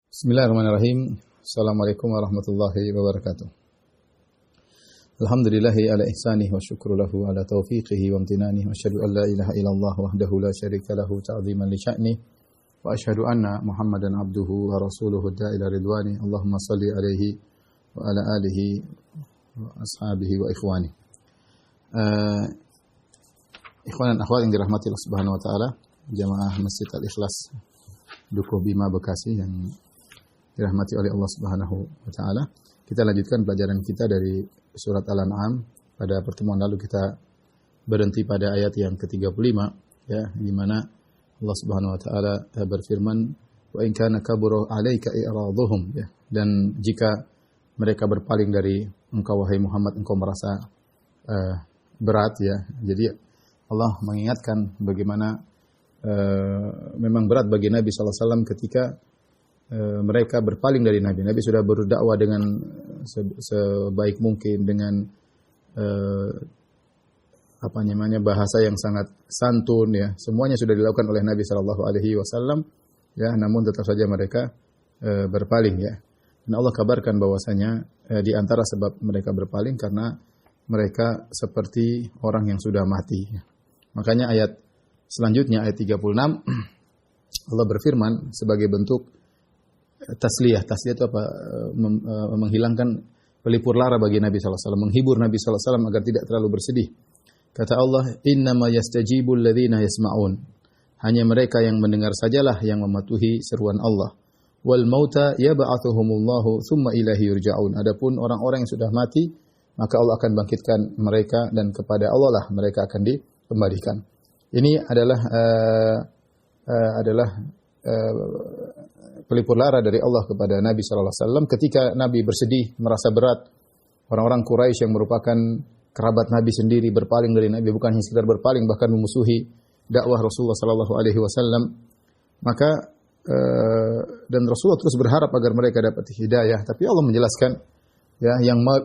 Bismillahirrahmanirrahim. Assalamualaikum warahmatullahi wabarakatuh. Alhamdulillahi ala ihsanih wa syukru lahu ala taufiqihi wa amtinanih wa asyhadu an la ilaha illallah wahdahu la syarika lahu ta'ziman li sya'nih wa asyhadu anna Muhammadan abduhu wa rasuluhu da'ila ridwani. Allahumma salli alaihi wa ala alihi wa ashabihi wa ikhwani. Ikhwan dan akhwat yang dirahmati Allah Subhanahu wa taala, jamaah Masjid Al-Ikhlas Dukuh Bima Bekasi yang dirahmati oleh Allah Subhanahu wa taala. Kita lanjutkan pelajaran kita dari surat Al-An'am. Pada pertemuan lalu kita berhenti pada ayat yang ke-35 ya, di mana Allah Subhanahu wa taala berfirman, "Wa in kana kabura 'alaika i'raduhum" ya. Dan jika mereka berpaling dari engkau wahai Muhammad, engkau merasa berat ya. Jadi Allah mengingatkan bagaimana memang berat bagi Nabi sallallahu alaihi wasallam ketika mereka berpaling dari Nabi. Nabi sudah berdakwah dengan sebaik mungkin dengan bahasa yang sangat santun ya. Semuanya sudah dilakukan oleh Nabi sallallahu alaihi wasallam ya, namun tetap saja mereka berpaling ya. Dan Allah kabarkan bahwasanya di antara sebab mereka berpaling karena mereka seperti orang yang sudah mati ya. Makanya ayat selanjutnya ayat 36 Allah berfirman sebagai bentuk tasliyah. Tasliyah itu apa? Menghilangkan pelipur lara bagi Nabi sallallahu alaihi wasallam, menghibur Nabi sallallahu alaihi wasallam agar tidak terlalu bersedih. Kata Allah, "Innama yastajibul ladzina yasma'un." Hanya mereka yang mendengar sajalah yang mematuhi seruan Allah. "Wal mauta yab'atsuhumullahu tsumma ilaihi yurja'un." Adapun orang-orang yang sudah mati, maka Allah akan bangkitkan mereka dan kepada Allah lah mereka akan dikembalikan. Ini adalah pelipur lara dari Allah kepada Nabi sallallahu alaihi wasallam ketika Nabi bersedih, merasa berat. Orang-orang Quraisy yang merupakan kerabat Nabi sendiri berpaling dari Nabi, bukan hanya sekedar berpaling, bahkan memusuhi dakwah Rasulullah sallallahu alaihi wasallam. Maka dan Rasulullah terus berharap agar mereka dapat hidayah, tapi Allah menjelaskan ya,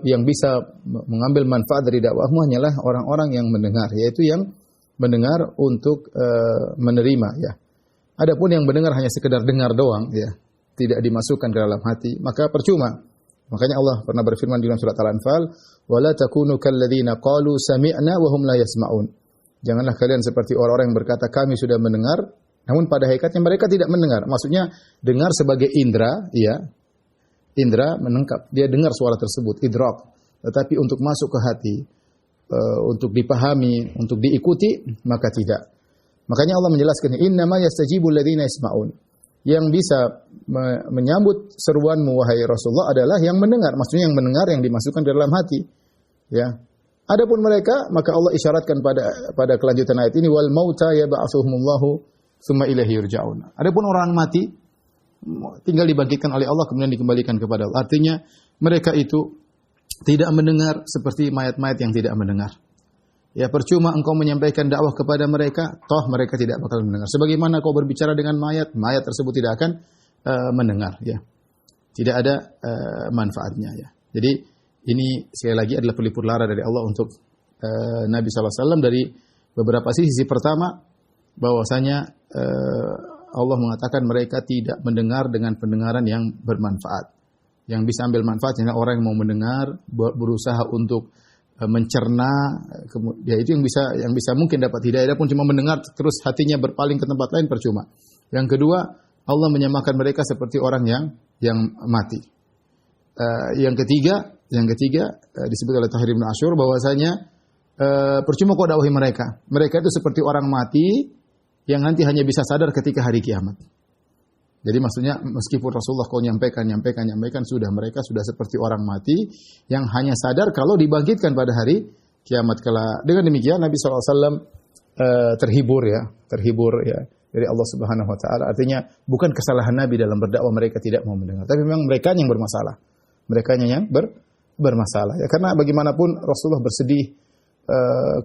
yang bisa mengambil manfaat dari dakwahmu hanyalah orang-orang yang mendengar, yaitu yang mendengar untuk menerima ya. Adapun yang mendengar hanya sekedar dengar doang ya, tidak dimasukkan ke dalam hati, maka percuma. Makanya Allah pernah berfirman di dalam surat Al-Anfal, "Wa la takunu kalladzina qalu sami'na wa hum la yasma'un." Janganlah kalian seperti orang-orang yang berkata kami sudah mendengar, namun pada hakikatnya mereka tidak mendengar. Maksudnya dengar sebagai indra ya. Indra menangkap, dia dengar suara tersebut, idrak. Tetapi untuk masuk ke hati, untuk dipahami, untuk diikuti, maka tidak. Makanya Allah menjelaskan, "Innama yastajibul ladzina yasma'un." Yang bisa menyambut seruanmu wahai Rasulullah adalah yang mendengar. Maksudnya yang mendengar yang dimasukkan ke dalam hati. Ya. Adapun mereka, maka Allah isyaratkan pada kelanjutan ayat ini, "Wal mauta yab'atsuhumullahu tsumma ilaihi yurja'un." Adapun orang mati tinggal dibangkitkan oleh Allah kemudian dikembalikan kepada Allah. Artinya mereka itu tidak mendengar seperti mayat-mayat yang tidak mendengar. Ya percuma engkau menyampaikan dakwah kepada mereka, toh mereka tidak bakal mendengar. Sebagaimana kau berbicara dengan mayat, mayat tersebut tidak akan mendengar. Ya, tidak ada manfaatnya. Ya, jadi ini sekali lagi adalah pelipur lara dari Allah untuk Nabi SAW dari beberapa sisi. Pertama, bahwasanya Allah mengatakan mereka tidak mendengar dengan pendengaran yang bermanfaat. Yang bisa ambil manfaatnya orang yang mau mendengar, berusaha untuk mencerna, ya itu yang bisa mungkin dapat hidayah. Pun cuma mendengar terus hatinya berpaling ke tempat lain, percuma. Yang kedua, Allah menyamakan mereka seperti orang yang mati. Yang ketiga disebut oleh Tahir bin Asyur bahwasanya percuma kau dakwahi mereka. Mereka itu seperti orang mati yang nanti hanya bisa sadar ketika hari kiamat. Jadi maksudnya meskipun Rasulullah kau nyampaikan sudah, mereka sudah seperti orang mati yang hanya sadar kalau dibangkitkan pada hari kiamat kelak. Dengan demikian Nabi SAW terhibur ya dari Allah Subhanahu wa taala. Artinya bukan kesalahan Nabi dalam berdakwah mereka tidak mau mendengar, tapi memang mereka yang bermasalah. Mereka yang bermasalah ya, karena bagaimanapun Rasulullah bersedih,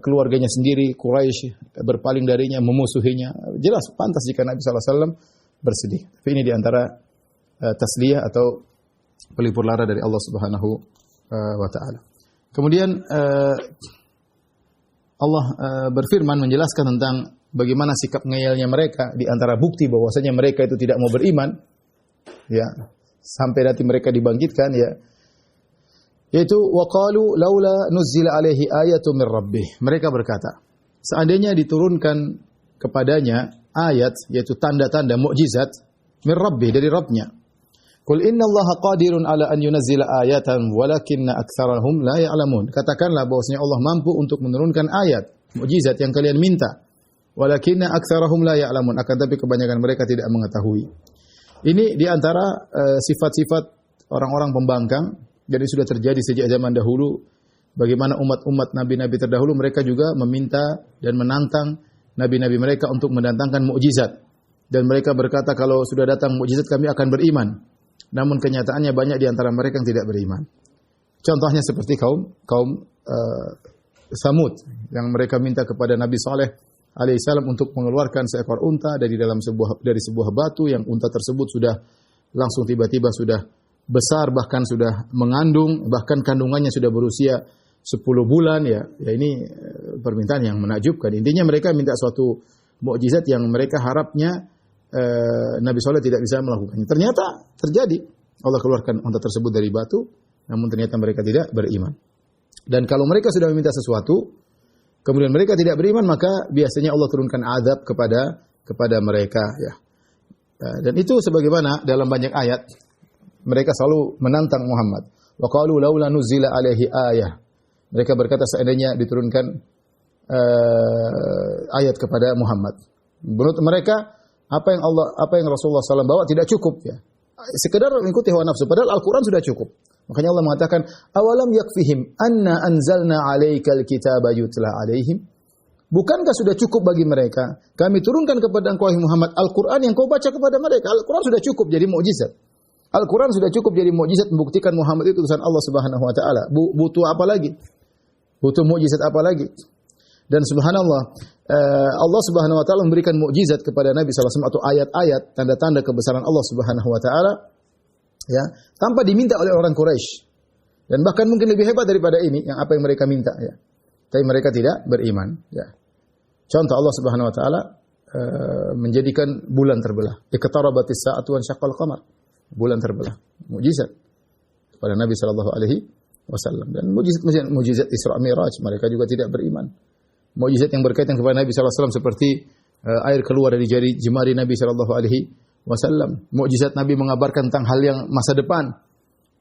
keluarganya sendiri Quraisy berpaling darinya, memusuhinya. Jelas pantas jika Nabi SAW bersedih. Tapi ini diantara tasliyah atau pelipur lara dari Allah Subhanahu wa taala. Kemudian Allah berfirman menjelaskan tentang bagaimana sikap ngeyelnya mereka. Di antara bukti bahwasanya mereka itu tidak mau beriman, ya, sampai nanti mereka dibangkitkan, ya. Yaitu waqalu laula nuzzila alaihi ayatun min rabbih. Mereka berkata, seandainya diturunkan kepadanya ayat, yaitu tanda-tanda mukjizat min rabbih, dari Rabbnya. Qul innallaha qadirun ala an yunazzila ayatan walakinna aktsarahum la ya'lamun. Katakanlah bahwasanya Allah mampu untuk menurunkan ayat, mukjizat yang kalian minta. Walakinna aktsarahum la ya'lamun, akan tapi kebanyakan mereka tidak mengetahui. Ini di antara sifat-sifat orang-orang pembangkang. Jadi sudah terjadi sejak zaman dahulu, bagaimana umat-umat nabi-nabi terdahulu mereka juga meminta dan menantang nabi-nabi mereka untuk mendatangkan mukjizat. Dan mereka berkata kalau sudah datang mukjizat kami akan beriman. Namun kenyataannya banyak di antara mereka yang tidak beriman. Contohnya seperti kaum Samud yang mereka minta kepada Nabi Saleh alaihissalam untuk mengeluarkan seekor unta dari sebuah batu, yang unta tersebut sudah langsung tiba-tiba sudah besar, bahkan sudah mengandung, bahkan kandungannya sudah berusia 10 bulan, ya. Ya ini permintaan yang menakjubkan. Intinya mereka minta suatu mukjizat yang mereka harapnya Nabi Saleh tidak bisa melakukannya. Ternyata terjadi. Allah keluarkan unta tersebut dari batu, namun ternyata mereka tidak beriman. Dan kalau mereka sudah meminta sesuatu, kemudian mereka tidak beriman, maka biasanya Allah turunkan azab kepada mereka, ya. Dan itu sebagaimana dalam banyak ayat mereka selalu menantang Muhammad. Wa qalu laula nuzila alaihi ayah. Mereka berkata seandainya diturunkan ayat kepada Muhammad. Menurut mereka apa yang Rasulullah SAW bawa tidak cukup, ya. Sekedar mengikuti hawa nafsu, padahal Al-Qur'an sudah cukup. Makanya Allah mengatakan, "Awalam yakfihim anna anzalna 'alaikal kitaba yutla 'alaihim?" Bukankah sudah cukup bagi mereka kami turunkan kepada engkau Muhammad Al-Qur'an yang kau baca kepada mereka? Al-Qur'an sudah cukup jadi mukjizat. Al-Quran sudah cukup jadi mukjizat membuktikan Muhammad itu utusan Allah Subhanahu wa taala. Butuh apa lagi? Butuh mukjizat apa lagi? Dan subhanallah, Allah Subhanahu wa taala memberikan mukjizat kepada Nabi sallallahu alaihi wasallam atau ayat-ayat tanda-tanda kebesaran Allah Subhanahu wa taala, ya, tanpa diminta oleh orang Quraisy. Dan bahkan mungkin lebih hebat daripada ini yang apa yang mereka minta, ya. Tapi mereka tidak beriman, ya. Contoh Allah Subhanahu wa taala menjadikan bulan terbelah. Iqtarabatis sa'atu wa syaqqal qamar. Bulan terbelah, mukjizat kepada Nabi sallallahu alaihi wasallam. Dan mukjizat Isra Mi'raj mereka juga tidak beriman. Mukjizat yang berkaitan kepada Nabi sallallahu alaihi wasallam seperti air keluar dari jari jemari Nabi sallallahu alaihi wasallam. Mukjizat Nabi mengabarkan tentang hal yang masa depan.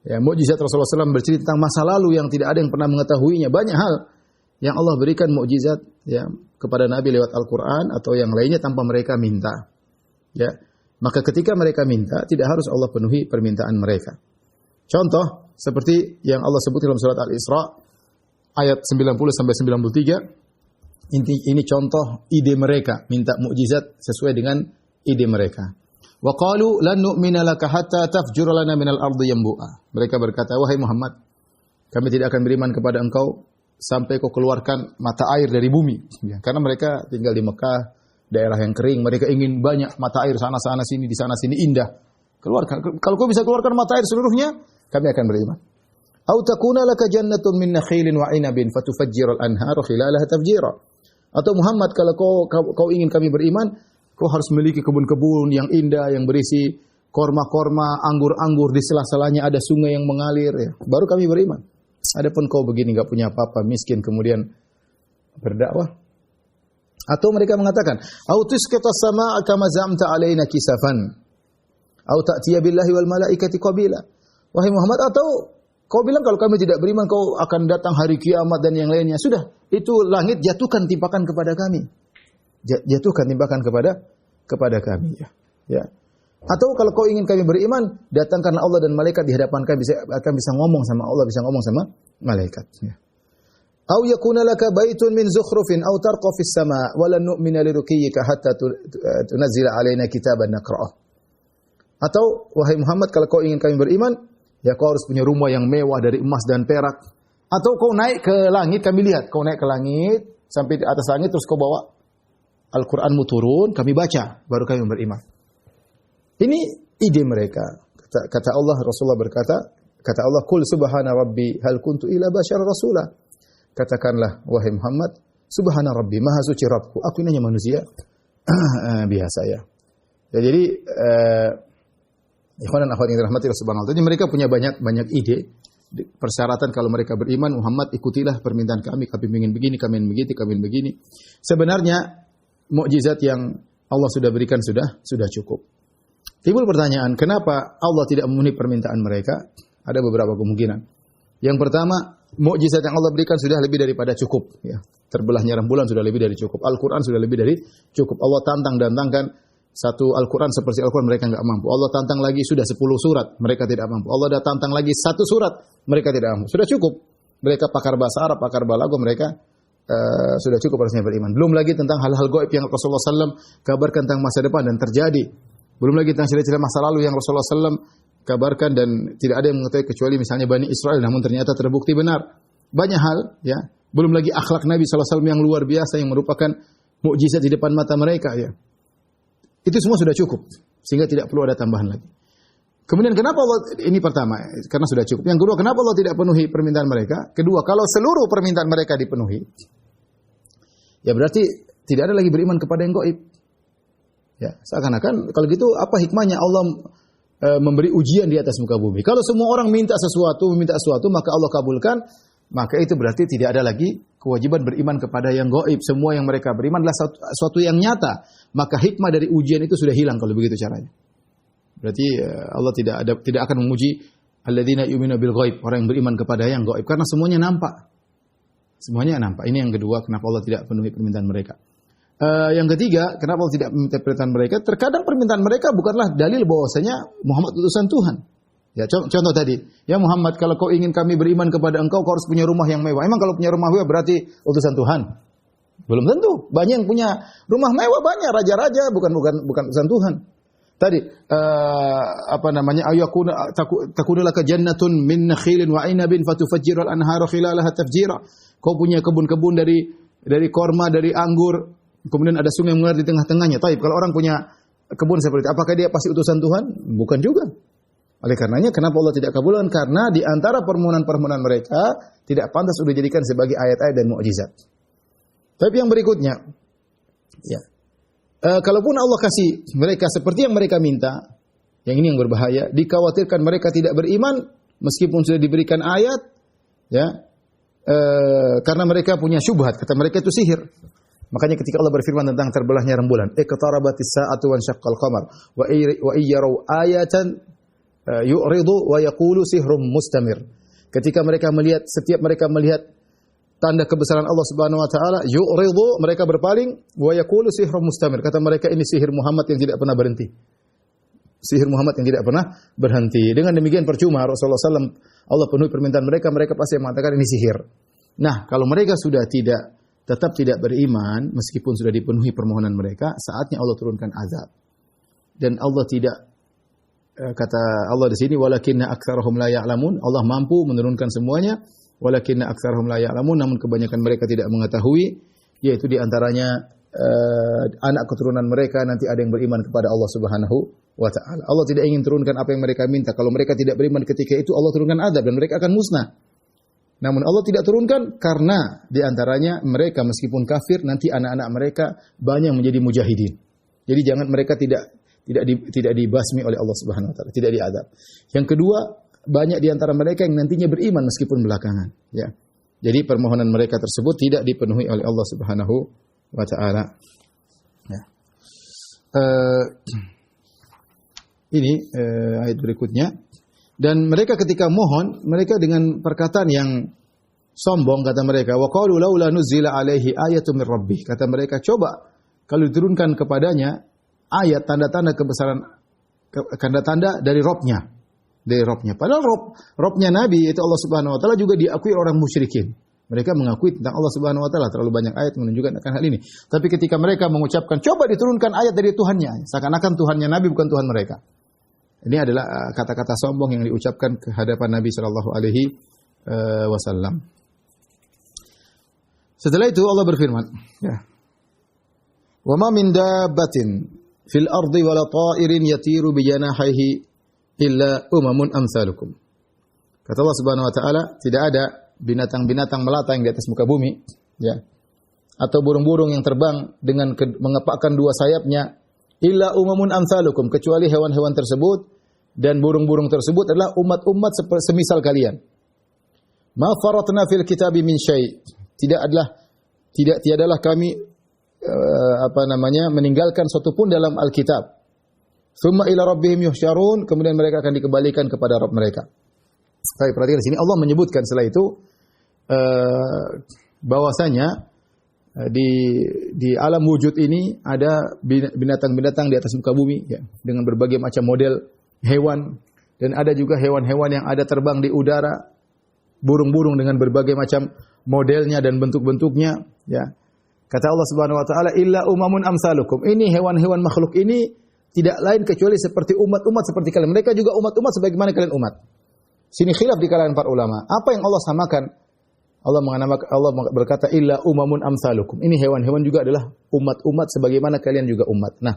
Ya, mukjizat Rasulullah SAW bercerita tentang masa lalu yang tidak ada yang pernah mengetahuinya. Banyak hal yang Allah berikan mukjizat, ya, kepada Nabi lewat Al-Qur'an atau yang lainnya tanpa mereka minta. Ya. Maka ketika mereka minta, tidak harus Allah penuhi permintaan mereka. Contoh seperti yang Allah sebut dalam surat Al-Isra ayat 90 sampai 93. Ini contoh ide mereka minta mukjizat sesuai dengan ide mereka. Wa qalu lan nu'mina laka hatta tafjura lana minal ardi yanbu'a. Mereka berkata, wahai Muhammad, kami tidak akan beriman kepada engkau sampai kau keluarkan mata air dari bumi. Ya, karena mereka tinggal di Mekah, daerah yang kering, mereka ingin banyak mata air sana sini, di sana sini indah. Keluarkan. Kalau kau bisa keluarkan mata air seluruhnya, kami akan beriman. Au takuna laka jannatun min nakhilin wa 'inabin fatufajjirul anhara khilalaha tafjira. Atau Muhammad, kalau kau ingin kami beriman, kau harus memiliki kebun-kebun yang indah yang berisi korma-korma, anggur-anggur, di sela-selanya ada sungai yang mengalir, ya. Baru kami beriman. Adapun kau begini enggak punya apa-apa, miskin, kemudian berdakwah. Atau mereka mengatakan, "Au tusqita as-samaa'a kama zamta 'alaina kisafan, au ta'tiya billahi wal malaikati qabila." Wahai Muhammad, atau kau bilang kalau kami tidak beriman kau akan datang hari kiamat dan yang lainnya. Sudah, itu langit jatuhkan timpakan kepada kami. Jatuhkan timpakan kepada kami, ya. Ya. Atau kalau kau ingin kami beriman, datangkanlah Allah dan malaikat di hadapan kami, akan bisa ngomong sama Allah, bisa ngomong sama malaikat, ya. Au yakuna laka baitun min zukhrufin au tarqa fis sama' wa lan nu'mina liruqiyyika hatta tunzila alaina kitaban naqra'ah. Atau wahai Muhammad, kalau kau ingin kami beriman, ya kau harus punya rumah yang mewah dari emas dan perak. Atau kau naik ke langit, kami lihat kau naik ke langit sampai di atas langit terus kau bawa Al-Qur'anmu turun, kami baca, baru kami beriman. Ini ide mereka. Kata Allah, Rasulullah berkata, kata Allah, "Qul subhana rabbi hal kuntu illa basyara rasula." Katakanlah, wahai Muhammad, subhana rabbi, maha suci Rabbku, aku ini hanya manusia biasa, ya. Ya, jadi Ikhwan dan akhwat yang dirahmati Allah Subhanahu wa taala. Jadi mereka punya banyak ide, persyaratan kalau mereka beriman, Muhammad ikutilah permintaan kami ingin begini, kami ingin begitu, kami ingin begini. Sebenarnya mukjizat yang Allah sudah berikan sudah cukup. Timbul pertanyaan, kenapa Allah tidak memenuhi permintaan mereka? Ada beberapa kemungkinan. Yang pertama, mukjizat yang Allah berikan sudah lebih daripada cukup. Ya. Terbelahnya rembulan sudah lebih dari cukup. Al-Quran sudah lebih dari cukup. Allah tantangkan satu Al-Quran seperti Al-Quran mereka enggak mampu. Allah tantang lagi sudah 10 surat, mereka tidak mampu. Allah dah tantang lagi 1 surat, mereka tidak mampu. Sudah cukup. Mereka pakar bahasa Arab, pakar balaghah, mereka sudah cukup harusnya beriman. Belum lagi tentang hal-hal gaib yang Rasulullah SAW kabarkan tentang masa depan dan terjadi. Belum lagi tentang cerita-cerita masa lalu yang Rasulullah SAW kabarkan dan tidak ada yang mengetahui kecuali misalnya Bani Israel, namun ternyata terbukti benar. Banyak hal, ya. Belum lagi akhlak Nabi SAW yang luar biasa yang merupakan mukjizat di depan mata mereka, ya. Itu semua sudah cukup sehingga tidak perlu ada tambahan lagi. Kemudian kenapa Allah, ini pertama, karena sudah cukup. Yang kedua, kenapa Allah tidak penuhi permintaan mereka? Kedua, kalau seluruh permintaan mereka dipenuhi, ya berarti tidak ada lagi beriman kepada yang gaib. Ya, seakan-akan kalau gitu apa hikmahnya Allah memberi ujian di atas muka bumi? Kalau semua orang meminta sesuatu, maka Allah kabulkan, maka itu berarti tidak ada lagi kewajiban beriman kepada yang gaib. Semua yang mereka beriman adalah sesuatu yang nyata. Maka hikmah dari ujian itu sudah hilang kalau begitu caranya. Berarti Allah tidak akan memuji alladzina yu'minuna bil ghaib, orang yang beriman kepada yang gaib, karena semuanya nampak. Semuanya nampak. Ini yang kedua, kenapa Allah tidak penuhi permintaan mereka. Yang ketiga, kenapa Allah tidak meminta permintaan mereka? Terkadang permintaan mereka bukanlah dalil bahwasanya Muhammad utusan Tuhan. Ya, contoh tadi, ya Muhammad, kalau kau ingin kami beriman kepada engkau, kau harus punya rumah yang mewah. Emang kalau punya rumah mewah berarti utusan Tuhan? Belum tentu. Banyak yang punya rumah mewah, banyak raja-raja, bukan utusan Tuhan. Tadi takunu laka jannatun min nakhilin wa 'inabin fatufajjiru al-anhara khilalaha tafjira. Kau punya kebun-kebun dari korma, dari anggur, kemudian ada sungai mengalir di tengah-tengahnya. Taib, kalau orang punya kebun seperti itu, apakah dia pasti utusan Tuhan? Bukan juga. Oleh karenanya, kenapa Allah tidak kabulkan? Karena di antara permohonan-permohonan mereka tidak pantas sudah dijadikan sebagai ayat-ayat dan mukjizat. Tapi yang berikutnya, ya, kalaupun Allah kasih mereka seperti yang mereka minta, yang ini yang berbahaya, dikhawatirkan mereka tidak beriman meskipun sudah diberikan ayat, ya, karena mereka punya syubhat, kata mereka itu sihir. Makanya ketika Allah berfirman tentang terbelahnya rembulan, iqtarabatis sa'atu wa syaqqal qamar wa iyyaru ayatan yu'ridu wa yaqulu sihrum mustamir. Ketika setiap mereka melihat tanda kebesaran Allah Subhanahu wa taala, yu'ridu, mereka berpaling, wa yaqulu sihrum mustamir. Kata mereka ini sihir Muhammad yang tidak pernah berhenti. Sihir Muhammad yang tidak pernah berhenti. Dengan demikian percuma Rasulullah SAW Allah penuhi permintaan mereka, mereka pasti mengatakan ini sihir. Nah, kalau mereka sudah tetap tidak beriman meskipun sudah dipenuhi permohonan mereka, saatnya Allah turunkan azab. Dan Allah tidak, kata Allah di sini, walakinna aktsarahum la ya'lamun. Allah mampu menurunkan semuanya, walakinna aktsarahum la ya'lamun, namun kebanyakan mereka tidak mengetahui, yaitu di antaranya anak keturunan mereka nanti ada yang beriman kepada Allah Subhanahu wa taala. Allah tidak ingin turunkan apa yang mereka minta. Kalau mereka tidak beriman ketika itu, Allah turunkan azab dan mereka akan musnah. Namun Allah tidak turunkan karena di antaranya mereka meskipun kafir nanti anak-anak mereka banyak menjadi mujahidin. Jadi jangan mereka tidak dibasmi oleh Allah Subhanahu wa taala, tidak diazab. Yang kedua, banyak di antara mereka yang nantinya beriman meskipun belakangan, ya. Jadi permohonan mereka tersebut tidak dipenuhi oleh Allah Subhanahu wa taala. Ya. Ini ayat berikutnya. Dan mereka ketika mohon, mereka dengan perkataan yang sombong, kata mereka, wa qalu laula nuzila alaihi ayatun mir rabbih. Kata mereka, coba kalau diturunkan kepadanya ayat tanda-tanda kebesaran, tanda-tanda dari Rabb-nya. Dari Rabb-nya. Padahal Rabb-nya Nabi itu Allah Subhanahu wa taala juga diakui orang musyrikin. Mereka mengakui tentang Allah Subhanahu wa taala, terlalu banyak ayat menunjukkan akan hal ini. Tapi ketika mereka mengucapkan, coba diturunkan ayat dari Tuhannya, seakan-akan Tuhannya Nabi bukan Tuhan mereka. Ini adalah kata-kata sombong yang diucapkan ke hadapan Nabi sallallahu alaihi wasallam. Setelah itu Allah berfirman, ya. Wa ma min dabbatin fil ardi wala ta'irin yatiru bi janahihi illa umamun amsalukum. Kata Allah Subhanahu wa taala, tidak ada binatang-binatang melata yang di atas muka bumi, ya. Atau burung-burung yang terbang dengan mengepakkan dua sayapnya, illa umamun amsalukum, kecuali hewan-hewan tersebut dan burung-burung tersebut adalah umat-umat semisal kalian. Ma faratna fil kitabi min syai'. Tiadalah kami meninggalkan suatu pun dalam Alkitab. Tsumma ila rabbihim yuhsyarun, kemudian mereka akan dikembalikan kepada Rabb mereka. Baik, perhatikan di sini Allah menyebutkan setelah itu bahwasanya di alam wujud ini ada binatang-binatang di atas muka bumi ya, dengan berbagai macam model hewan, dan ada juga hewan-hewan yang ada terbang di udara, burung-burung dengan berbagai macam modelnya dan bentuk-bentuknya ya. Kata Allah Subhanahu wa taala, illa umamun amsalukum. Ini hewan-hewan makhluk ini tidak lain kecuali seperti umat-umat seperti kalian. Mereka juga umat-umat sebagaimana kalian umat. Sini khilaf di kalangan para ulama. Apa yang Allah samakan? Allah berkata illa umamun amsalukum. Ini hewan-hewan juga adalah umat-umat sebagaimana kalian juga umat. Nah,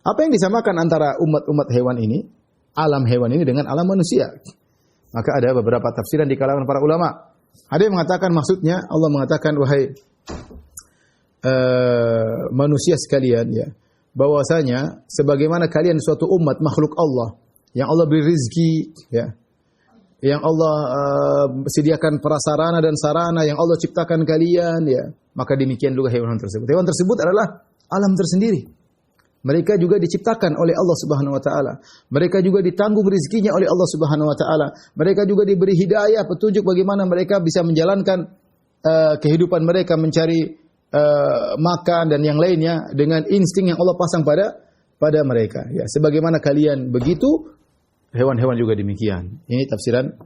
apa yang disamakan antara umat-umat hewan ini, alam hewan ini dengan alam manusia? Maka ada beberapa tafsiran di kalangan para ulama. Ada yang mengatakan maksudnya Allah mengatakan wahai manusia sekalian ya, bahwasanya sebagaimana kalian suatu umat makhluk Allah yang Allah beri rezeki ya, yang Allah sediakan prasarana dan sarana, yang Allah ciptakan kalian ya, maka demikian juga hewan tersebut. Hewan tersebut adalah alam tersendiri. Mereka juga diciptakan oleh Allah Subhanahu wa taala. Mereka juga ditanggung rezekinya oleh Allah Subhanahu wa taala. Mereka juga diberi hidayah, petunjuk bagaimana mereka bisa menjalankan kehidupan mereka, mencari makan dan yang lainnya dengan insting yang Allah pasang pada mereka. Ya, sebagaimana kalian begitu, hewan-hewan juga demikian. Ini tafsiran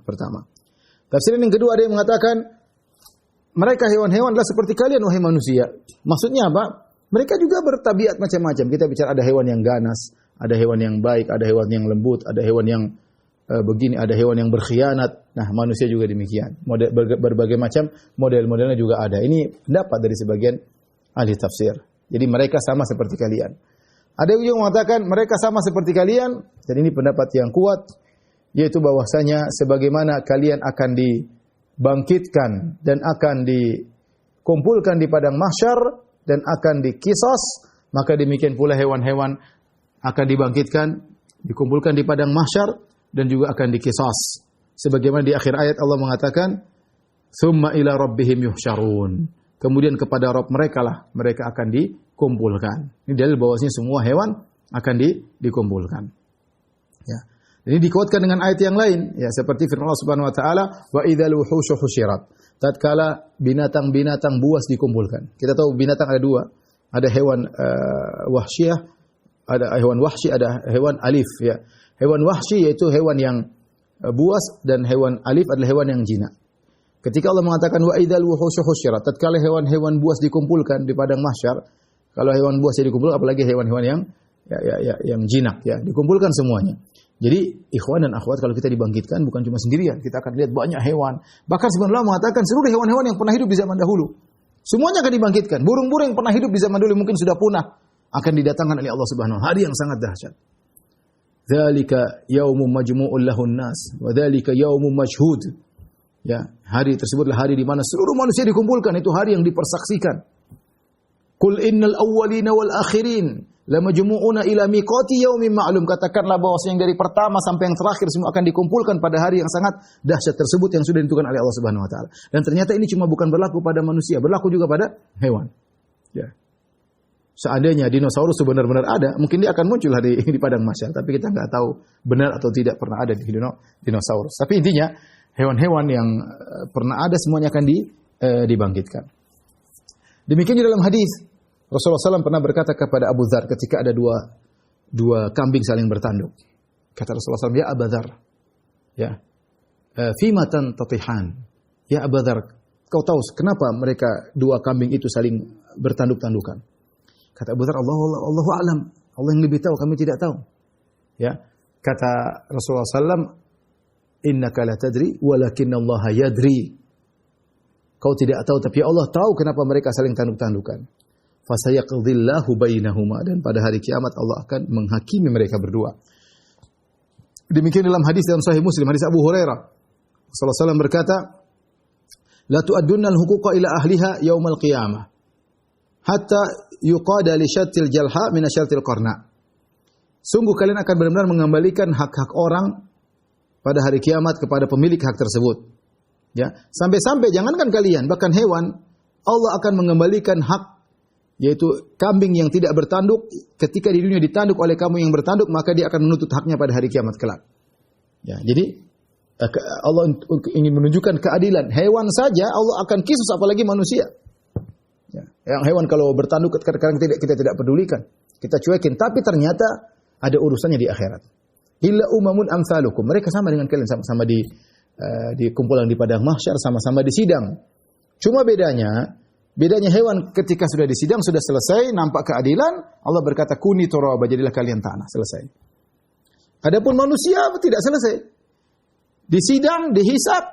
pertama. Tafsiran yang kedua ada yang mengatakan mereka hewan-hewan adalah seperti kalian wahai manusia. Maksudnya apa? Mereka juga bertabiat macam-macam. Kita bicara ada hewan yang ganas, ada hewan yang baik, ada hewan yang lembut, ada hewan yang begini, ada hewan yang berkhianat. Nah, manusia juga demikian. Berbagai macam model-modelnya juga ada. Ini pendapat dari sebagian ahli tafsir. Jadi mereka sama seperti kalian. Ada yang mengatakan mereka sama seperti kalian, dan ini pendapat yang kuat, yaitu bahwasanya sebagaimana kalian akan dibangkitkan dan akan dikumpulkan di padang mahsyar dan akan dikisas, maka demikian pula hewan-hewan akan dibangkitkan, dikumpulkan di padang mahsyar dan juga akan dikisas. Sebagaimana di akhir ayat Allah mengatakan, "Tsumma ila rabbihim yuhsyarun." Kemudian kepada Rabb mereka lah mereka akan dikumpulkan. Ini dalil bahwasanya semua hewan akan dikumpulkan. Ya. Ini dikuatkan dengan ayat yang lain, ya, seperti firman Allah Subhanahu wa taala, "Wa idzal wuhusyu husyirat." Tatkala binatang-binatang buas dikumpulkan. Kita tahu binatang ada dua. Ada hewan wahsyiyah, ada hewan wahsy, ada hewan alif ya. Hewan wahsy yaitu hewan yang buas, dan hewan alif adalah hewan yang jinak. Ketika Allah mengatakan wa idzal wuhusyu husyirat, tatkala hewan-hewan buas dikumpulkan di padang mahsyar, kalau hewan buas dikumpulkan apalagi hewan-hewan yang jinak ya, dikumpulkan semuanya. Jadi ikhwan dan akhwat, kalau kita dibangkitkan bukan cuma sendirian, kita akan lihat banyak hewan. Bahkan sebenarnya Allah mengatakan seluruh hewan-hewan yang pernah hidup di zaman dahulu semuanya akan dibangkitkan. Burung-burung yang pernah hidup di zaman dulu mungkin sudah punah akan didatangkan oleh Allah Subhanahu wa taala. Hari yang sangat dahsyat. Dzalika yaumun majmu'ul lahun nas wa dzalika yaumun mashhud. Ya, hari tersebutlah hari di mana seluruh manusia dikumpulkan, itu hari yang dipersaksikan. Qul innal awwalina wal akhirin lamajmu'una ila miqati yaumin ma'lum. Katakanlah bahwasanya yang dari pertama sampai yang terakhir semua akan dikumpulkan pada hari yang sangat dahsyat tersebut yang sudah ditentukan oleh Allah Subhanahu wa taala. Dan ternyata ini cuma bukan berlaku pada manusia, berlaku juga pada hewan. Ya. Seandainya dinosaurus benar-benar ada, mungkin dia akan muncul di padang mahsyar, tapi kita enggak tahu benar atau tidak pernah ada di dinosaurus. Tapi intinya hewan-hewan yang pernah ada semuanya akan dibangkitkan. Demikian di dalam hadis Rasulullah SAW pernah berkata kepada Abu Dzar ketika ada dua kambing saling bertanduk. Kata Rasulullah SAW, ya Abu Dzar, ya, fima tantatihan, ya Abu Dzar, kau tahu kenapa mereka dua kambing itu saling bertanduk-tandukan? Kata Abu Dzar, Allahu a'lam, Allah yang lebih tahu, kami tidak tahu. Ya, kata Rasulullah SAW, innaka la tadri, walakin Allah yadri. Kau tidak tahu, tapi Allah tahu kenapa mereka saling tanduk-tandukan. Fasayaqdhillahu bainahuma, dan pada hari kiamat Allah akan menghakimi mereka berdua. Demikian dalam hadis dalam Sahih Muslim, hadis Abu Hurairah. Rasulullah SAW berkata, la tu'addunna al-huquqa ila ahliha yaumal qiyamah hatta yuqada li syattil jalha min asyattil qarna. Sungguh kalian akan benar-benar mengembalikan hak-hak orang pada hari kiamat kepada pemilik hak tersebut. Ya, sampai-sampai jangankan kalian, bahkan hewan, Allah akan mengembalikan hak, yaitu kambing yang tidak bertanduk, ketika di dunia ditanduk oleh kamu yang bertanduk, maka dia akan menuntut haknya pada hari kiamat kelak. Ya, jadi Allah ingin menunjukkan keadilan. Hewan saja Allah akan kisos, apalagi manusia. Ya, yang hewan kalau bertanduk kadang-kadang kita tidak pedulikan, kita cuekin, tapi ternyata ada urusannya di akhirat. Illa umamun amsalukum. Mereka sama dengan kalian, sama-sama di kumpulan di padang mahsyar, sama-sama di sidang. Cuma bedanya hewan ketika sudah di sidang, sudah selesai, nampak keadilan, Allah berkata kuni turaba, jadilah kalian tanah, selesai. Adapun manusia tidak selesai. Di sidang, dihisab,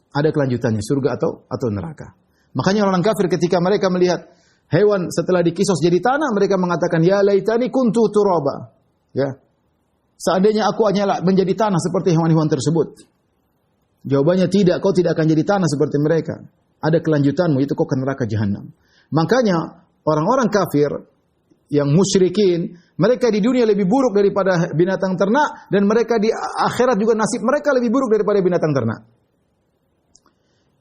ada kelanjutannya, surga atau neraka. Makanya orang kafir ketika mereka melihat hewan setelah dikisos jadi tanah, mereka mengatakan ya laitani kuntu turaba. Ya. Seandainya aku hanyalah menjadi tanah seperti hewan-hewan tersebut. Jawabannya tidak, kau tidak akan jadi tanah seperti mereka. Ada kelanjutanmu, itu kau ke neraka jahanam. Makanya orang-orang kafir yang musyrikin, mereka di dunia lebih buruk daripada binatang ternak, dan mereka di akhirat juga nasib mereka lebih buruk daripada binatang ternak.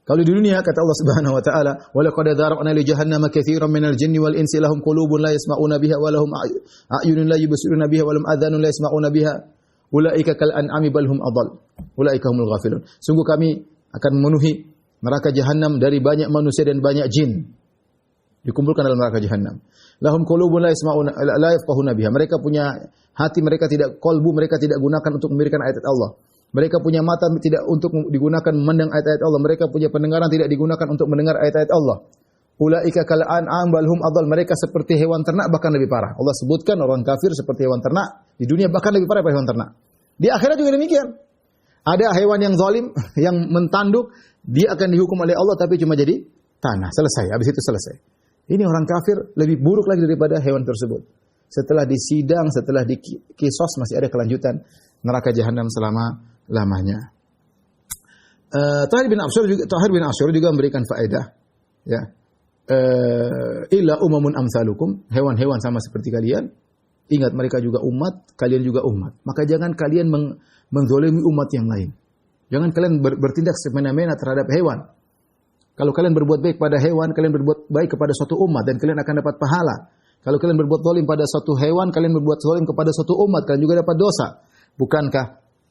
Kalau di dunia kata Allah Subhanahu wa taala, "Wa laqad dzara'na li jahannama katsiran minal jinni wal insi lahum qulubun la yasma'una biha wa lahum a'yunun la yubsiruna biha wa lahum adhanun la yasma'una biha ulaika kal an'ami bal hum adall ulaika humul ghafilun." Sungguh kami akan memenuhi neraka jahanam dari banyak manusia dan banyak jin. Dikumpulkan dalam neraka jahanam. Lahum qulubun la yasma'una la yafqahuna biha. Mereka punya hati, mereka tidak, qalbu mereka tidak gunakan untuk memikirkan ayat Allah. Mereka punya mata tidak untuk digunakan memandang ayat-ayat Allah. Mereka punya pendengaran tidak digunakan untuk mendengar ayat-ayat Allah. Ulaika kal an'am bal hum adall. Mereka seperti hewan ternak, bahkan lebih parah. Allah sebutkan orang kafir seperti hewan ternak, di dunia bahkan lebih parah daripada hewan ternak. Di akhirat juga demikian. Ada hewan yang zalim, yang mentanduk, dia akan dihukum oleh Allah tapi cuma jadi tanah, selesai. Habis itu selesai. Ini orang kafir lebih buruk lagi daripada hewan tersebut. Setelah disidang, setelah dikisos, masih ada kelanjutan neraka jahanam selama-lamanya. Tahir bin Ashur juga memberikan faedah, ya. Illa umamun amsalukum, hewan-hewan sama seperti kalian. Ingat mereka juga umat, kalian juga umat. Maka jangan kalian menzalimi umat yang lain. Jangan kalian bertindak semena-mena terhadap hewan. Kalau kalian berbuat baik pada hewan, kalian berbuat baik kepada suatu umat dan kalian akan dapat pahala. Kalau kalian berbuat zalim pada suatu hewan, kalian berbuat zalim kepada suatu umat, kalian juga dapat dosa. Bukankah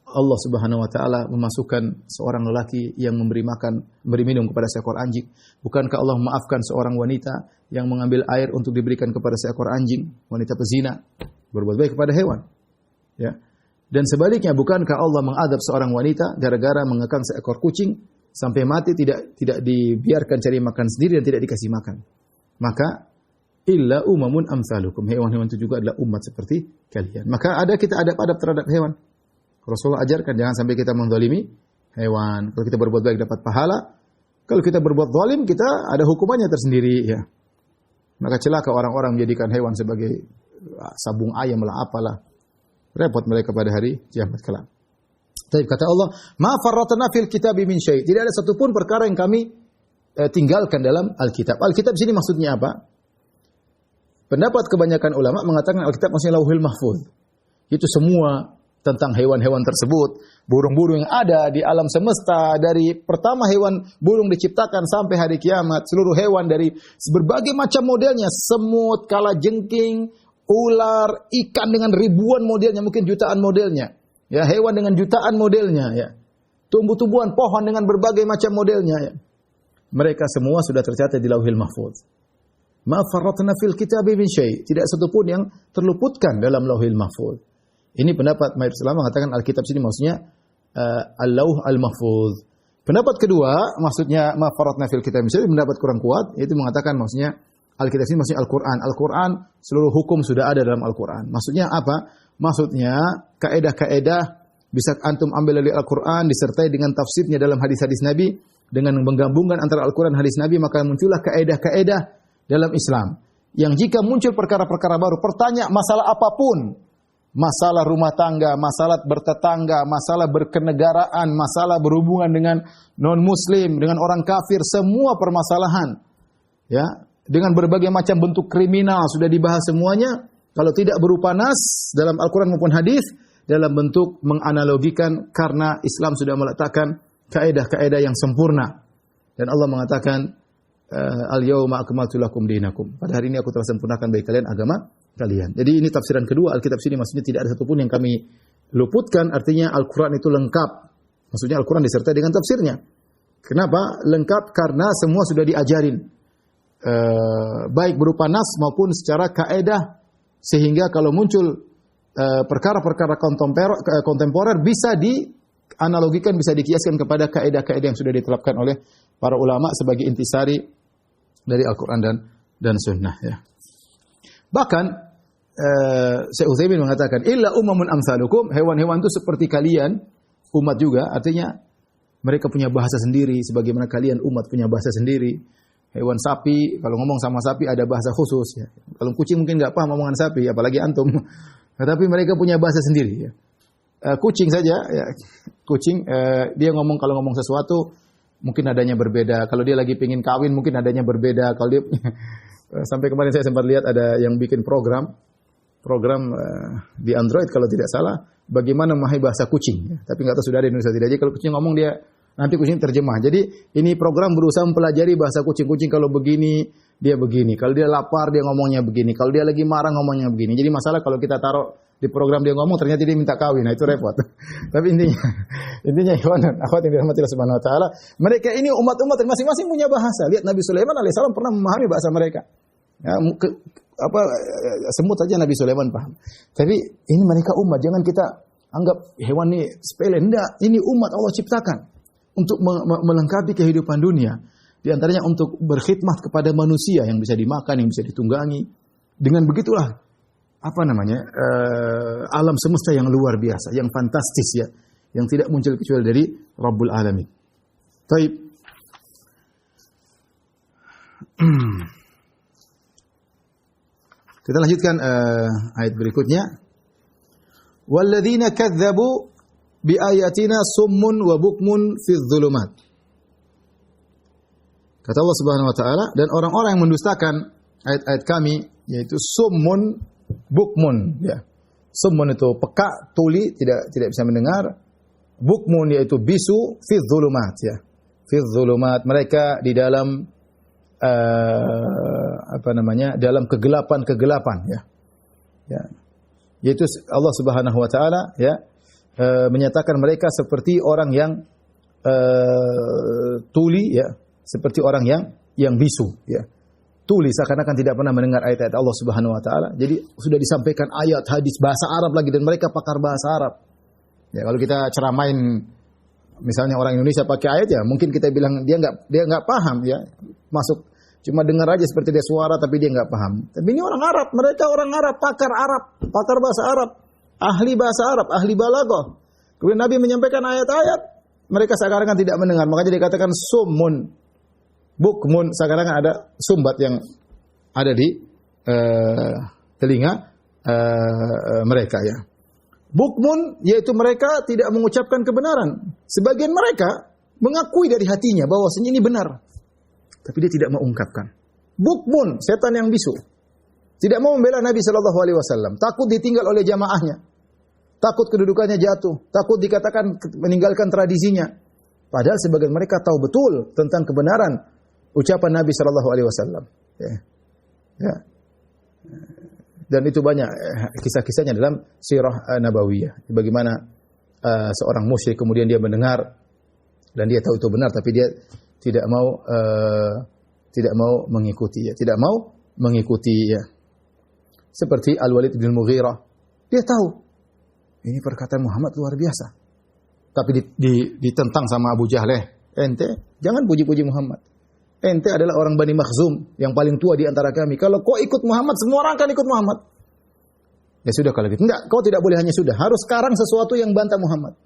Allah Subhanahu wa taala memasukkan seorang lelaki yang memberi minum kepada seekor anjing? Bukankah Allah memaafkan seorang wanita yang mengambil air untuk diberikan kepada seekor anjing, wanita pezina, berbuat baik kepada hewan? Ya. Dan sebaliknya, bukankah Allah mengadab seorang wanita gara-gara mengekang seekor kucing sampai mati, tidak dibiarkan cari makan sendiri dan tidak dikasih makan? Maka illa umamun amsalukum, hewan-hewan itu juga adalah umat seperti kalian. Maka kita adab-adab terhadap hewan. Rasulullah ajarkan jangan sampai kita menzalimi hewan. Kalau kita berbuat baik dapat pahala. Kalau kita berbuat zalim, kita ada hukumannya tersendiri, ya. Maka celaka orang-orang menjadikan hewan sebagai sabung ayam lah, apalah. Repot mereka pada hari kiamat kelak. Tapi kata Allah, "Ma farratna fil kitabi min syai'." Tidak ada satupun perkara yang kami tinggalkan dalam Alkitab. Alkitab sini maksudnya apa? Pendapat kebanyakan ulama mengatakan Alkitab maksudnya Lauhul Mahfuz. Itu semua tentang hewan-hewan tersebut, burung-burung yang ada di alam semesta, dari pertama hewan burung diciptakan sampai hari kiamat, seluruh hewan dari berbagai macam modelnya, semut, kalajengking, ular, ikan dengan ribuan modelnya, mungkin jutaan modelnya. Ya, hewan dengan jutaan modelnya, ya. Tumbuh-tumbuhan, pohon dengan berbagai macam modelnya, ya. Mereka semua sudah tercatat di Lauhul Mahfuz. Ma farratna fil kitabi min syai'. Tidak satu pun yang terluputkan dalam Lauhul Mahfuz. Ini pendapat mayoritas ulama mengatakan Alkitab sini maksudnya Al-Lauh Al-Mahfuz. Pendapat kedua maksudnya ma farratna fil kitab min syai', pendapat kurang kuat, yaitu mengatakan maksudnya Alkitab ini maksudnya Al-Qur'an. Al-Qur'an seluruh hukum sudah ada dalam Al-Qur'an. Maksudnya apa? Maksudnya kaedah-kaedah bisa antum ambil dari Al-Qur'an disertai dengan tafsirnya dalam hadis-hadis Nabi, dengan menggabungkan antara Al-Qur'an dan hadis Nabi, maka muncullah kaedah-kaedah dalam Islam. Yang jika muncul perkara-perkara baru, bertanya masalah apapun, masalah rumah tangga, masalah bertetangga, masalah berkenegaraan, masalah berhubungan dengan non-muslim, dengan orang kafir, semua permasalahan, ya, dengan berbagai macam bentuk kriminal sudah dibahas semuanya, Kalau tidak berupa nas dalam Al-Quran maupun hadis, dalam bentuk menganalogikan karena Islam sudah meletakkan kaidah-kaidah yang sempurna. Dan Allah mengatakan, al-yawma akmaltu lakum dinakum. Pada hari ini aku telah sempurnakan bagi kalian agama kalian. Jadi ini tafsiran kedua Alkitab sini, maksudnya tidak ada satupun yang kami luputkan, artinya Al-Quran itu lengkap. Maksudnya Al-Quran disertai dengan tafsirnya. Kenapa? Lengkap karena semua sudah diajarin. Baik berupa nas maupun secara kaidah, sehingga kalau muncul perkara-perkara kontemporer bisa dianalogikan, bisa dikiaskan kepada kaidah-kaidah yang sudah diterapkan oleh para ulama sebagai intisari dari Al-Quran dan Sunnah. Ya. Bahkan Syekh Utsaimin mengatakan, illa umamun amsalukum, hewan-hewan itu seperti kalian, umat juga, artinya mereka punya bahasa sendiri, sebagaimana kalian umat punya bahasa sendiri. Hewan sapi, kalau ngomong sama sapi ada bahasa khusus. Ya. Kalau kucing mungkin nggak paham omongan sapi, apalagi antum. Tetapi mereka punya bahasa sendiri. Ya. Kucing saja, ya. Kucing dia ngomong, kalau ngomong sesuatu mungkin adanya berbeda. Kalau dia lagi pingin kawin mungkin adanya berbeda. Kalau dia sampai kemarin saya sempat lihat ada yang bikin program di Android kalau tidak salah, bagaimana memahami bahasa kucing. Ya. Tapi nggak tahu sudah ada di Indonesia tidak. Jadi kalau kucing ngomong dia nanti kucing terjemah. Jadi ini program berusaha mempelajari bahasa kucing. Kucing kalau begini dia begini. Kalau dia lapar dia ngomongnya begini. Kalau dia lagi marah ngomongnya begini. Jadi masalah kalau kita taruh di program dia ngomong ternyata dia minta kawin. Nah itu repot. Tapi intinya ikhwan akhwat yang dirahmati Allah Subhanahu wa taala, mereka ini umat-umat masing-masing punya bahasa. Lihat Nabi Sulaiman alaihissalam pernah memahami bahasa mereka. Ya, semut saja Nabi Sulaiman paham. Tapi ini mereka umat, jangan kita anggap hewan ini sepele. Enggak, ini umat Allah ciptakan untuk melengkapi kehidupan dunia. Di antaranya untuk berkhidmat kepada manusia yang bisa dimakan, yang bisa ditunggangi. Dengan begitulah alam semesta yang luar biasa, yang fantastis ya, yang tidak muncul kecuali dari Rabbul Alamin. Baik. Kita lanjutkan ayat berikutnya. Walladzina kadzdzabu biayatina summun wa bukmun fidz dzulumat. Kata Allah Subhanahu wa taala, dan orang-orang yang mendustakan ayat-ayat kami yaitu summun bukmun ya. Summun itu peka, tuli, tidak bisa mendengar. Bukmun yaitu bisu, fidz dzulumat ya. Fidz dzulumat, mereka di dalam dalam kegelapan-kegelapan ya. Ya. Yaitu Allah Subhanahu wa taala ya menyatakan mereka seperti orang yang tuli ya, seperti orang yang bisu ya. Tuli seakan-akan tidak pernah mendengar ayat-ayat Allah Subhanahu wa taala. Jadi sudah disampaikan ayat, hadis bahasa Arab lagi dan mereka pakar bahasa Arab. Ya, kalau kita ceramain misalnya orang Indonesia pakai ayat ya, mungkin kita bilang dia enggak paham ya. Masuk cuma dengar aja seperti dia suara tapi dia enggak paham. Tapi ini orang Arab, mereka orang Arab, pakar bahasa Arab, ahli bahasa Arab, ahli balaghah. Kemudian Nabi menyampaikan ayat-ayat, mereka seakan-akan tidak mendengar. Makanya dikatakan summun, bukmun, seakan-akan ada sumbat yang ada di telinga mereka ya. Bukmun yaitu mereka tidak mengucapkan kebenaran. Sebagian mereka mengakui dari hatinya bahwasanya ini benar, tapi dia tidak mau ungkapkan. Bukmun, setan yang bisu. Tidak mau membela Nabi sallallahu alaihi wasallam, takut ditinggal oleh jamaahnya. Takut kedudukannya jatuh, takut dikatakan meninggalkan tradisinya. Padahal sebagian mereka tahu betul tentang kebenaran ucapan Nabi sallallahu alaihi wasallam. Ya. Dan itu banyak kisah-kisahnya dalam sirah nabawiyah. Bagaimana seorang musyrik kemudian dia mendengar dan dia tahu itu benar tapi dia tidak mau mengikuti ya, tidak mau mengikuti ya. Seperti Al-Walid bin Mughirah, dia tahu ini perkataan Muhammad luar biasa. Tapi ditentang sama Abu Jahal, ente jangan puji-puji Muhammad. Ente adalah orang Bani Makhzum yang paling tua di antara kami. Kalau kau ikut Muhammad, semua orang akan ikut Muhammad. Ya sudah kalau gitu. Enggak, kau tidak boleh hanya sudah. Harus sekarang sesuatu yang bantah Muhammad.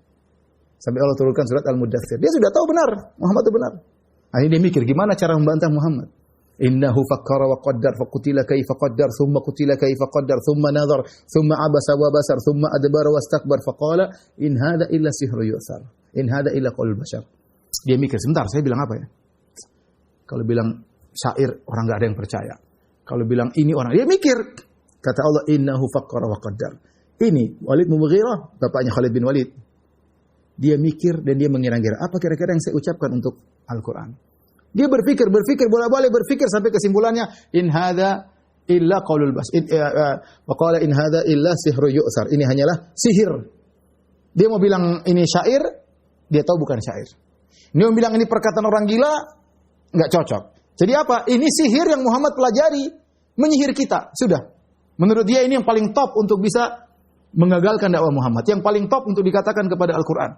Sampai Allah turunkan surat Al-Muddathir. Dia sudah tahu benar, Muhammad itu benar. Akhirnya dia mikir gimana cara membantah Muhammad. Innahu fakkara wa qaddar faqutila kaifa qaddar thumma qutila kaifa qaddar thumma nadhar thumma abasa wa basar thumma adbara wastakbar faqala in hadza illa sihrun yu'thar. In hadza illa qaulul bashar. Dia mikir, sebentar, saya bilang apa ya? Kalau bilang syair, orang nggak ada yang percaya. Kalau bilang ini orang, dia mikir. Kata Allah, innahu fakkara wa qaddar. Ini Walid bin Mughirah, bapaknya Khalid bin Walid. Dia mikir dan dia mengira-ngira, apa kira-kira yang saya ucapkan untuk Al-Quran. Dia berpikir, bolak-balik berpikir sampai kesimpulannya, in hadza illa qaulul bas. Wa qala in hadza illa sihru yu'sar. Ini hanyalah sihir. Dia mau bilang ini syair, dia tahu bukan syair. Dia mau bilang ini perkataan orang gila, enggak cocok. Jadi apa? Ini sihir yang Muhammad pelajari, menyihir kita. Sudah. Menurut dia ini yang paling top untuk bisa mengagalkan dakwah Muhammad. Yang paling top untuk dikatakan kepada Al-Quran.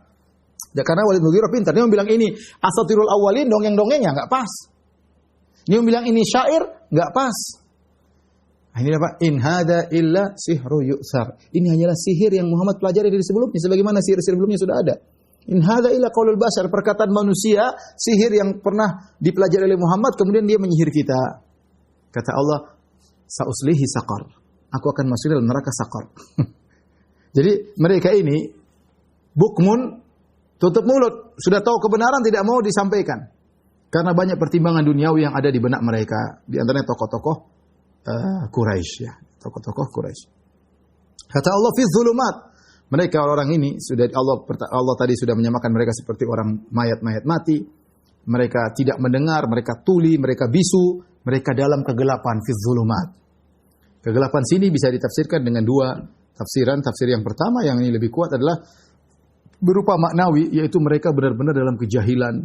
Ya, karena Walid bin Mughirah pintar. Dia bilang ini asatirul awalin, dongeng-dongengnya enggak pas. Dia bilang ini syair, enggak pas. Ini apa? In hada illa sihru yu'sar. Ini hanyalah sihir yang Muhammad pelajari dari sebelumnya. Sebagaimana sihir sebelumnya sudah ada. In hada illa qaulul bashar. Perkataan manusia, sihir yang pernah dipelajari oleh Muhammad, kemudian dia menyihir kita. Kata Allah, sa'uslihi saqar. Aku akan masuk dalam neraka saqar. Jadi mereka ini bukmun, tutup mulut, sudah tahu kebenaran tidak mau disampaikan. Karena banyak pertimbangan duniawi yang ada di benak mereka, di antaranya tokoh-tokoh Quraisy ya, tokoh-tokoh Quraisy. Kata Allah fi dzulumat. Mereka orang ini sudah Allah tadi sudah menyamakan mereka seperti orang mayat-mayat mati. Mereka tidak mendengar, mereka tuli, mereka bisu, mereka dalam kegelapan fi dzulumat. Kegelapan sini bisa ditafsirkan dengan dua tafsiran. Tafsir yang pertama yang ini lebih kuat adalah berupa maknawi, yaitu mereka benar-benar dalam kejahilan,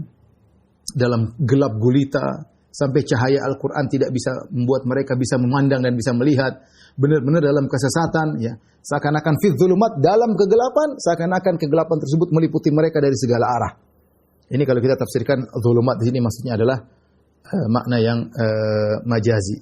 dalam gelap gulita, sampai cahaya Al-Quran tidak bisa membuat mereka bisa memandang dan bisa melihat. Benar-benar dalam kesesatan, ya. Seakan-akan fi dzulumat, dalam kegelapan, seakan-akan kegelapan tersebut meliputi mereka dari segala arah. Ini kalau kita tafsirkan dzulumat di sini maksudnya adalah makna yang majazi.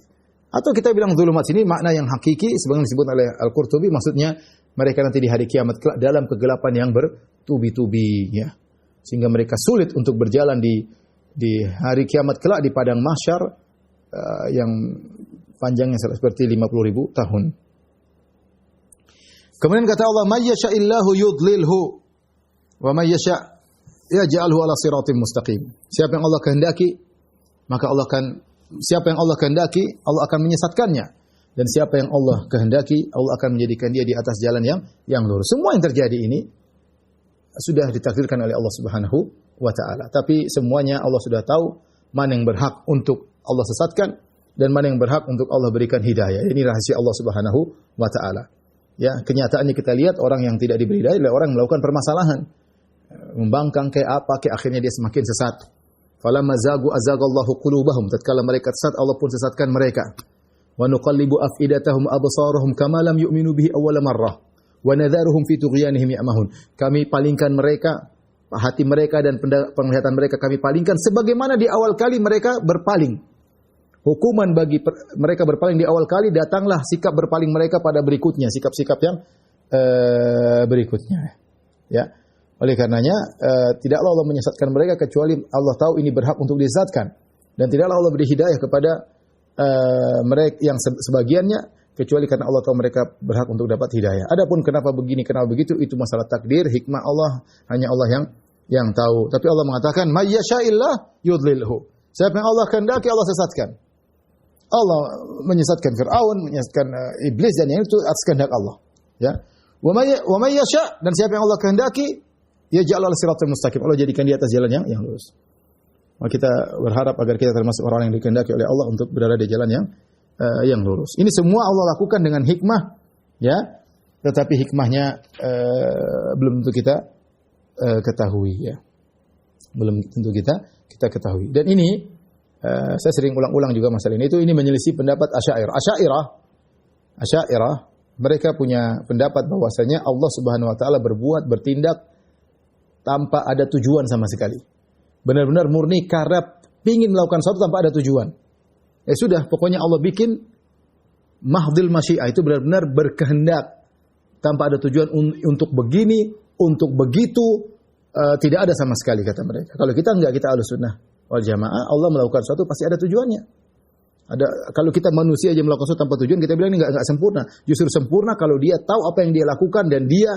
Atau kita bilang dzulumat sini makna yang hakiki, sebagaimana disebut oleh Al-Qurtubi, maksudnya mereka nanti di hari kiamat kelak dalam kegelapan yang bertubi-tubi, ya. Sehingga mereka sulit untuk berjalan di hari kiamat kelak di padang mahsyar yang panjangnya seperti 50.000 tahun. Kemudian kata Allah, "May yasha'illahu yudlilhu wa may yasha' yaj'alhu 'ala siratim mustaqim." Siapa yang Allah kehendaki, maka siapa yang Allah kehendaki, Allah akan menyesatkannya. Dan siapa yang Allah kehendaki, Allah akan menjadikan dia di atas jalan yang lurus. Semua yang terjadi ini sudah ditakdirkan oleh Allah Subhanahu wa taala. Tapi semuanya Allah sudah tahu mana yang berhak untuk Allah sesatkan dan mana yang berhak untuk Allah berikan hidayah. Ini rahasia Allah Subhanahu wa taala. Ya, kenyataannya kita lihat orang yang tidak diberi hidayah adalah orang yang melakukan permasalahan. Membangkang kayak apa, kayak akhirnya dia semakin sesat. Falamma zagu azagallahu qulubahum. Tatkala mereka sesat, Allah pun sesatkan mereka. Wa nuqallibu afidatahum absarahum kama lam yu'minu bihi awwala marrah. Wa nadharuhum fi tughyanihim ya'mahun. Kami palingkan mereka, hati mereka dan penglihatan mereka kami palingkan sebagaimana di awal kali mereka berpaling. Hukuman bagi mereka berpaling di awal kali, datanglah sikap berpaling mereka pada berikutnya, sikap-sikap yang berikutnya. Ya. Oleh karenanya tidaklah Allah menyesatkan mereka kecuali Allah tahu ini berhak untuk disesatkan, dan tidaklah Allah beri hidayah kepada mereka yang sebagiannya kecuali karena Allah tahu mereka berhak untuk dapat hidayah. Adapun kenapa begini, kenapa begitu, itu masalah takdir, hikmah Allah, hanya Allah yang tahu. Tapi Allah mengatakan, "May yasha'illah yudlilhu." Siapa yang Allah kehendaki, Allah sesatkan. Allah menyesatkan Fir'aun, menyesatkan iblis, dan yang itu atas kehendak Allah. Ya. Wa may yasha', dan siapa yang Allah kehendaki, yaj'al al-siratal mustaqim. Allah jadikan di atas jalan yang lurus. Maka kita berharap agar kita termasuk orang yang dikehendaki oleh Allah untuk berada di jalan yang lurus. Ini semua Allah lakukan dengan hikmah, ya. Tetapi hikmahnya belum tentu kita ketahui, ya. Belum tentu kita ketahui. Dan ini saya sering ulang-ulang juga masalah ini. Ini menyelisih pendapat Asy'ariyah. Mereka punya pendapat bahwasanya Allah Subhanahu wa taala bertindak tanpa ada tujuan sama sekali. Benar-benar murni karena ingin melakukan sesuatu tanpa ada tujuan. Ya sudah, pokoknya Allah bikin mahdhil masyiah, itu benar-benar berkehendak tanpa ada tujuan untuk begini, untuk begitu, tidak ada sama sekali kata mereka. Kalau kita enggak, kita Ahlussunnah wal Jamaah, Allah melakukan sesuatu pasti ada tujuannya. Kalau kita manusia aja melakukan sesuatu tanpa tujuan, kita bilang ini enggak sempurna. Justru sempurna kalau dia tahu apa yang dia lakukan dan dia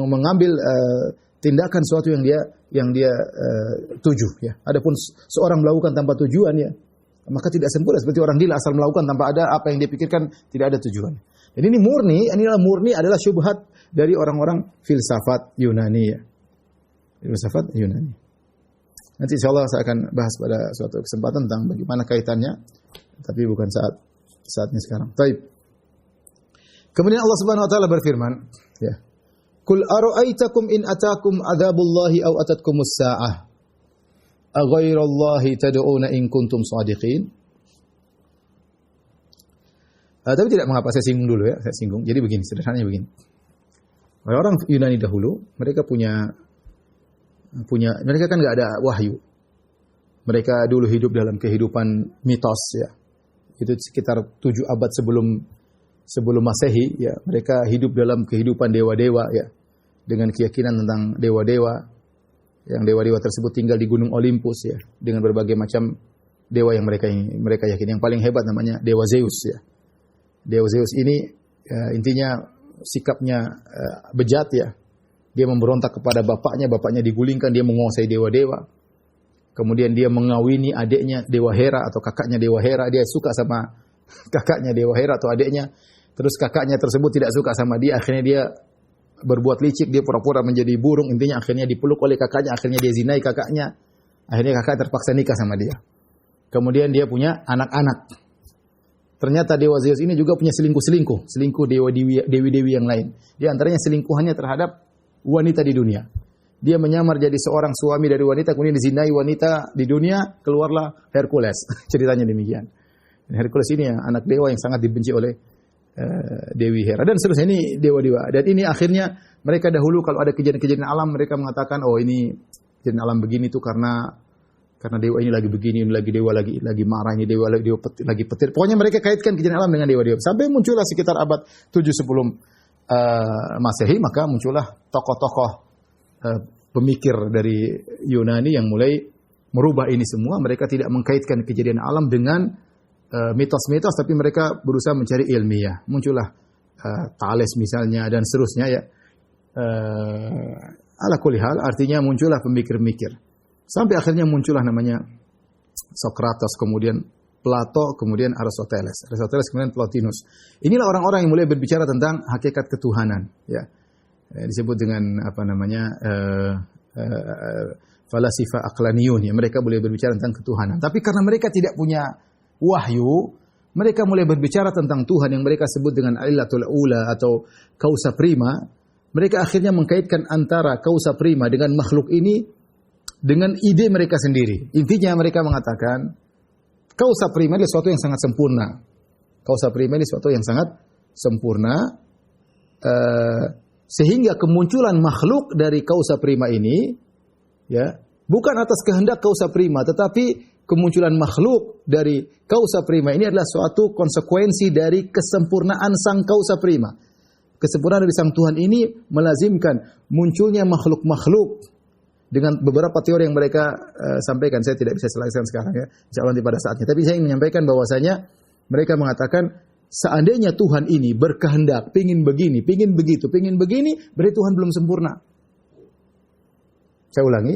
mengambil tindakan sesuatu yang dia tuju, ya. Adapun seorang melakukan tanpa tujuan, ya, maka tidak sempurna. Seperti orang gila asal melakukan tanpa ada apa yang dia pikirkan, tidak ada tujuan. Dan ini murni adalah syubhat dari orang-orang filsafat Yunani ya. Filsafat Yunani. Nanti insyaallah saya akan bahas pada suatu kesempatan tentang bagaimana kaitannya, tapi bukan saatnya sekarang. Baik. Kemudian Allah Subhanahu wa taala berfirman, ya. Qul ara'aitakum in atakum adzabullahi aw atatkumus saa'ah aghairallahi tad'una in kuntum shadiqin. Tapi tidak mengapa, saya singgung dulu ya, saya singgung. Jadi begini, sederhananya begini. Orang Yunani dahulu, mereka mereka kan enggak ada wahyu. Mereka dulu hidup dalam kehidupan mitos ya. Itu sekitar 7 abad sebelum Masehi ya. Mereka hidup dalam kehidupan dewa-dewa ya. Dengan keyakinan tentang dewa-dewa. Yang dewa-dewa tersebut tinggal di Gunung Olympus ya, dengan berbagai macam dewa yang mereka yakini. Yang paling hebat namanya Dewa Zeus ya. Dewa Zeus ini intinya sikapnya bejat ya. Dia memberontak kepada bapaknya digulingkan, dia menguasai dewa-dewa. Kemudian dia mengawini adiknya Dewa Hera atau kakaknya Dewa Hera. Dia suka sama kakaknya Dewa Hera atau adiknya. Terus kakaknya tersebut tidak suka sama dia, akhirnya dia berbuat licik, dia pura-pura menjadi burung, intinya akhirnya dipeluk oleh kakaknya, akhirnya dia zinai kakaknya. Akhirnya kakak terpaksa nikah sama dia. Kemudian dia punya anak-anak. Ternyata Dewa Zeus ini juga punya selingkuh dewi-dewi yang lain. Di antaranya selingkuhannya terhadap wanita di dunia. Dia menyamar jadi seorang suami dari wanita, kemudian dizinai wanita di dunia, keluarlah Hercules. Ceritanya demikian. Dan Hercules ini ya, anak dewa yang sangat dibenci oleh Dewi Hera dan seterusnya, ini dewa-dewa. Dan ini akhirnya mereka dahulu kalau ada kejadian-kejadian alam mereka mengatakan, oh ini kejadian alam begini tuh karena dewa ini lagi begini, ini lagi dewa lagi marah, ini dewa lagi petir. Pokoknya mereka kaitkan kejadian alam dengan dewa-dewa. Sampai muncullah sekitar abad 7 sebelum Masehi, maka muncullah tokoh-tokoh pemikir dari Yunani yang mulai merubah ini semua. Mereka tidak mengkaitkan kejadian alam dengan mitos-mitos, tapi mereka berusaha mencari ilmiah. Muncullah Thales misalnya dan seterusnya ya. Ala kulli hal, artinya muncullah pemikir-pemikir. Sampai akhirnya muncullah namanya Socrates, kemudian Plato, kemudian Aristoteles, kemudian Plotinus. Inilah orang-orang yang mulai berbicara tentang hakikat ketuhanan ya. Disebut dengan apa namanya falasifa aqlaniyun ya. Mereka boleh berbicara tentang ketuhanan. Tapi karena mereka tidak punya wahyu, mereka mulai berbicara tentang Tuhan yang mereka sebut dengan Illatul Ula atau Causa Prima. Mereka akhirnya mengkaitkan antara Causa Prima dengan makhluk ini dengan ide mereka sendiri. Intinya mereka mengatakan Causa Prima adalah sesuatu yang sangat sempurna. Causa Prima ini sesuatu yang sangat sempurna, sehingga kemunculan makhluk dari Causa Prima ini ya, bukan atas kehendak Causa Prima, tetapi kemunculan makhluk dari Causa Prima ini adalah suatu konsekuensi dari kesempurnaan sang Causa Prima. Kesempurnaan dari sang Tuhan ini melazimkan munculnya makhluk-makhluk dengan beberapa teori yang mereka sampaikan. Saya tidak bisa selesaikan sekarang ya, insyaallah nanti pada saatnya. Tapi saya ingin menyampaikan bahwasanya mereka mengatakan seandainya Tuhan ini berkehendak pingin begini, pingin begitu, pingin begini, berarti Tuhan belum sempurna. Saya ulangi.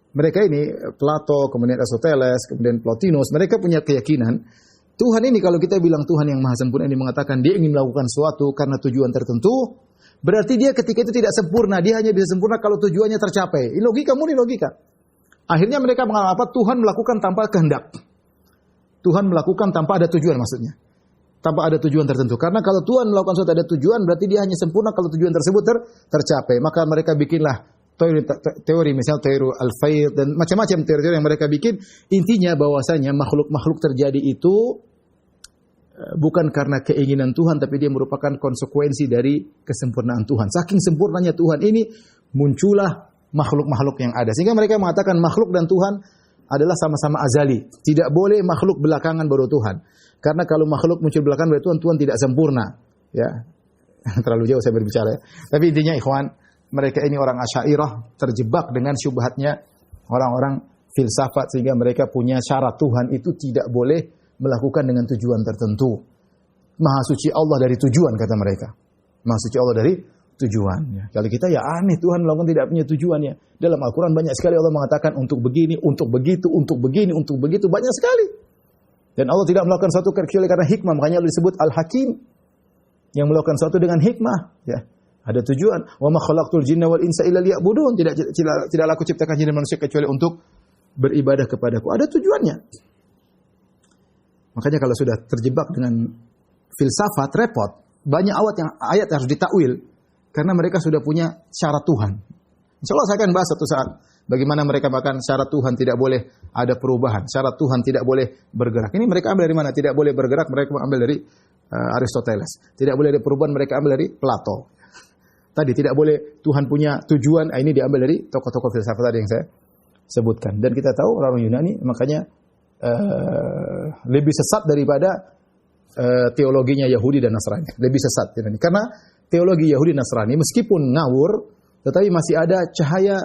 Mereka ini, Plato, kemudian Aristoteles, kemudian Plotinus, mereka punya keyakinan, Tuhan ini kalau kita bilang Tuhan yang maha sempurna ini mengatakan dia ingin melakukan sesuatu karena tujuan tertentu, berarti dia ketika itu tidak sempurna, dia hanya bisa sempurna kalau tujuannya tercapai. Ini logika, murni logika. Akhirnya mereka mengatakan apa? Tuhan melakukan tanpa kehendak. Tuhan melakukan tanpa ada tujuan maksudnya. Tanpa ada tujuan tertentu. Karena kalau Tuhan melakukan sesuatu ada tujuan, berarti dia hanya sempurna kalau tujuan tersebut tercapai. Maka mereka bikinlah teori misalnya teori al-faid dan macam-macam teori-teori yang mereka bikin. Intinya bahwasanya makhluk-makhluk terjadi itu bukan karena keinginan Tuhan, tapi dia merupakan konsekuensi dari kesempurnaan Tuhan. Saking sempurnanya Tuhan ini, muncullah makhluk-makhluk yang ada. Sehingga mereka mengatakan makhluk dan Tuhan adalah sama-sama azali. Tidak boleh makhluk belakangan baru Tuhan. Karena kalau makhluk muncul belakangan baru Tuhan, Tuhan tidak sempurna. Ya, terlalu jauh saya berbicara. Ya. Tapi intinya ikhwan, mereka ini orang Asy'ariyah terjebak dengan syubhatnya orang-orang filsafat sehingga mereka punya syarat Tuhan itu tidak boleh melakukan dengan tujuan tertentu. Maha suci Allah dari tujuan kata mereka. Maha suci Allah dari tujuan. Ya. Kalau kita ya aneh Tuhan melakukan tidak punya tujuannya. Dalam Al-Quran banyak sekali Allah mengatakan untuk begini, untuk begitu, untuk begini, untuk begitu. Banyak sekali. Dan Allah tidak melakukan sesuatu kecuali karena hikmah. Makanya Allah disebut Al-Hakim, yang melakukan sesuatu dengan hikmah. Ya, ada tujuan. Wa ma khalaqtul jinna wal insa illa liya'budun. Tidaklah aku ciptakan jin dan manusia kecuali untuk beribadah kepadaku. Ada tujuannya. Makanya kalau sudah terjebak dengan filsafat, repot. Banyak ayat yang harus ditakwil karena mereka sudah punya syarat Tuhan. Insyaallah saya akan bahas suatu saat bagaimana mereka bahkan syarat Tuhan tidak boleh ada perubahan, syarat Tuhan tidak boleh bergerak. Ini mereka ambil dari mana? Tidak boleh bergerak, mereka ambil dari Aristoteles. Tidak boleh ada perubahan, mereka ambil dari Plato. Tadi tidak boleh Tuhan punya tujuan, ini diambil dari tokoh-tokoh filsafat tadi yang saya sebutkan. Dan kita tahu orang Yunani makanya lebih sesat daripada teologinya Yahudi dan Nasrani. Lebih sesat. Karena teologi Yahudi Nasrani meskipun ngawur, tetapi masih ada cahaya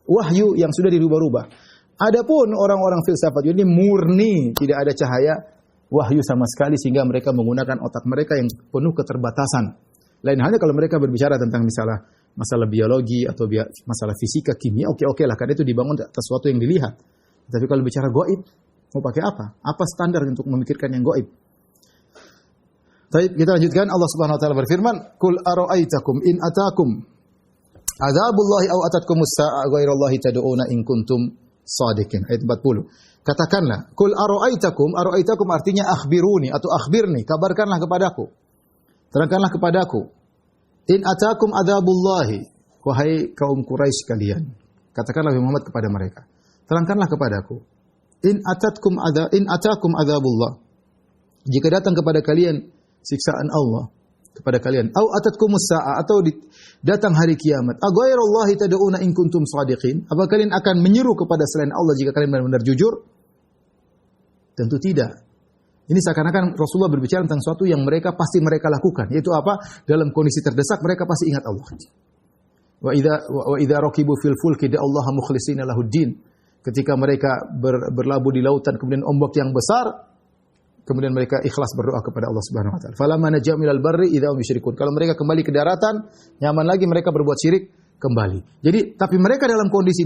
wahyu yang sudah dirubah-rubah. Adapun orang-orang filsafat ini murni, tidak ada cahaya wahyu sama sekali sehingga mereka menggunakan otak mereka yang penuh keterbatasan. Lain halnya kalau mereka berbicara tentang misalnya masalah biologi atau masalah fisika, kimia, oke lah, karena itu dibangun atas sesuatu yang dilihat. Tapi kalau bicara gaib, mau pakai apa? Apa standar untuk memikirkan yang gaib? Baik, kita lanjutkan. Allah Subhanahu wa taala berfirman, "Qul ara'aitakum in atakum adzabullahi aw atatkumus sa'a ghairallahi tad'una in kuntum shadiqin." Ayat 40. Katakanlah, "Qul ara'aitakum", ara'aitakum artinya akhbiruni atau akhbirni, kabarkanlah kepadaku. Terangkanlah kepadaku. In atakum adzabullahi, wahai kaum Quraisy kalian. Katakanlah Muhammad kepada mereka. Terangkanlah kepadaku. In atakum adzabullah. Jika datang kepada kalian siksaan Allah kepada kalian, au atatkumus sa'a, atau datang hari kiamat, aghairallahi tad'una in kuntum shadiqin, apa kalian akan menyeru kepada selain Allah jika kalian benar-benar jujur? Tentu tidak. Ini seakan-akan Rasulullah berbicara tentang sesuatu yang mereka pasti mereka lakukan, yaitu apa? Dalam kondisi terdesak mereka pasti ingat Allah. Wa idza raqibu fil fulki da'allaha mukhlishina lahuddin. Ketika mereka berlabuh di lautan kemudian ombak yang besar, kemudian mereka ikhlas berdoa kepada Allah Subhanahu wa taala. Falamma najaa minal barri idza hum yusyrikun. Kalau mereka kembali ke daratan, nyaman lagi mereka berbuat syirik kembali. Jadi, tapi mereka dalam kondisi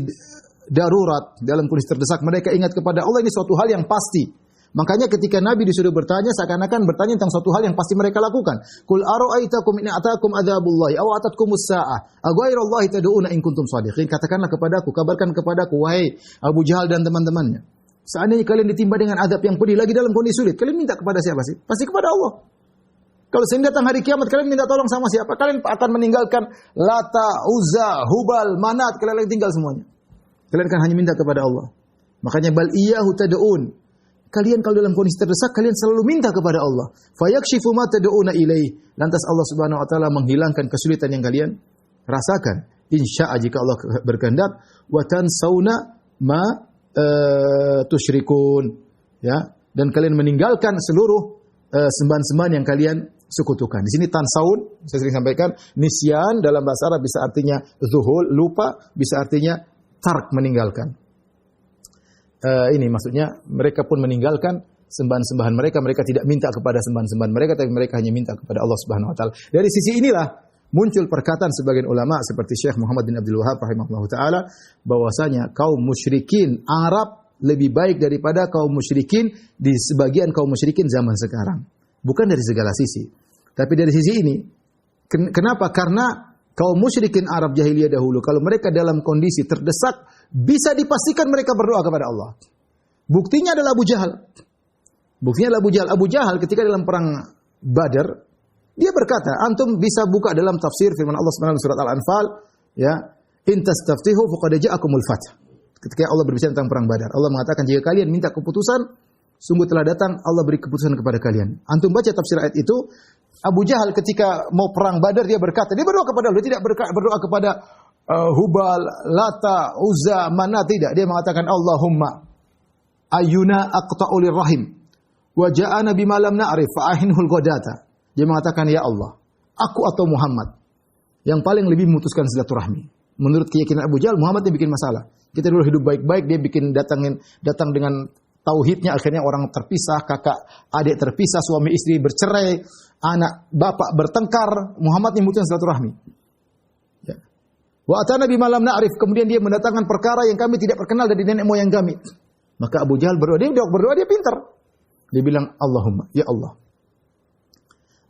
darurat, dalam kondisi terdesak, mereka ingat kepada Allah, ini suatu hal yang pasti. Makanya ketika Nabi disuruh bertanya, seakan-akan bertanya tentang suatu hal yang pasti mereka lakukan. Qul ara'aitakum in atakum adzabullahi aw atatkumus saa'ah aghairallahi tad'una in kuntum shadiqin. Katakanlah kepadaku, kabarkan kepadaku, wahai Abu Jahal dan teman-temannya. Seandainya kalian ditimpa dengan azab yang pedih lagi dalam kondisi sulit, kalian minta kepada siapa sih? Pasti kepada Allah. Kalau sehingga datang hari kiamat, kalian minta tolong sama siapa? Kalian akan meninggalkan Lata, Uzza, Hubal, Manat, kalian tinggal semuanya. Kalian akan hanya minta kepada Allah. Makanya bal iyyahu tad'un. Kalian kalau dalam kondisi terdesak, kalian selalu minta kepada Allah. Fayakshifu ma tad'una ilaih. Lantas Allah Subhanahu wa taala menghilangkan kesulitan yang kalian rasakan. Insya'a jika Allah berkehendak, wa tansawna ma tusyrikun, ya, dan kalian meninggalkan seluruh sembahan-sembahan yang kalian sekutukan. Di sini tansaun, saya sering sampaikan, nisyan dalam bahasa Arab bisa artinya zuhul, lupa, bisa artinya tark, meninggalkan. Ini maksudnya mereka pun meninggalkan sembahan-sembahan mereka, mereka tidak minta kepada sembahan-sembahan mereka, tapi mereka hanya minta kepada Allah Subhanahu wa taala. Dari sisi inilah muncul perkataan sebagian ulama seperti Syekh Muhammad bin Abdul Wahhab rahimahullahu taala bahwasanya kaum musyrikin Arab lebih baik daripada kaum musyrikin di sebagian kaum musyrikin zaman sekarang. Bukan dari segala sisi, tapi dari sisi ini. Kenapa? Karena kaum musyrikin Arab jahiliyah dahulu kalau mereka dalam kondisi terdesak bisa dipastikan mereka berdoa kepada Allah. Buktinya adalah Abu Jahal. Abu Jahal ketika dalam perang Badar, dia berkata, antum bisa buka dalam tafsir firman Allah Subhanahu surat Al-Anfal, ya, in tastaftihu faqad ja'akumul fath. Ketika Allah berbicara tentang perang Badar, Allah mengatakan jika kalian minta keputusan, sungguh telah datang Allah beri keputusan kepada kalian. Antum baca tafsir ayat itu, Abu Jahal ketika mau perang Badar dia berkata, dia berdoa kepada Allah, dia tidak berdoa kepada Hubal, Lata, Uzza, Manat, tidak. Dia mengatakan Allahumma ayyuna aqta'ulir rahim wa ja'ana bima lam na'rif fa'ahinhul ghadata. Dia mengatakan, ya Allah, aku atau Muhammad yang paling lebih memutuskan silaturahmi. Menurut keyakinan Abu Jahal, Muhammad yang bikin masalah. Kita dulu hidup baik-baik, dia bikin datang dengan tauhidnya, akhirnya orang terpisah, kakak adik terpisah, suami istri bercerai, anak bapak bertengkar, Muhammad yang memutuskan silaturahmi. Ya. Wa atana bima lam na'rif, kemudian dia mendatangkan perkara yang kami tidak perkenal dari nenek moyang kami. Maka Abu Jahal berdoa, dia pintar. Dia bilang, Allahumma, ya Allah.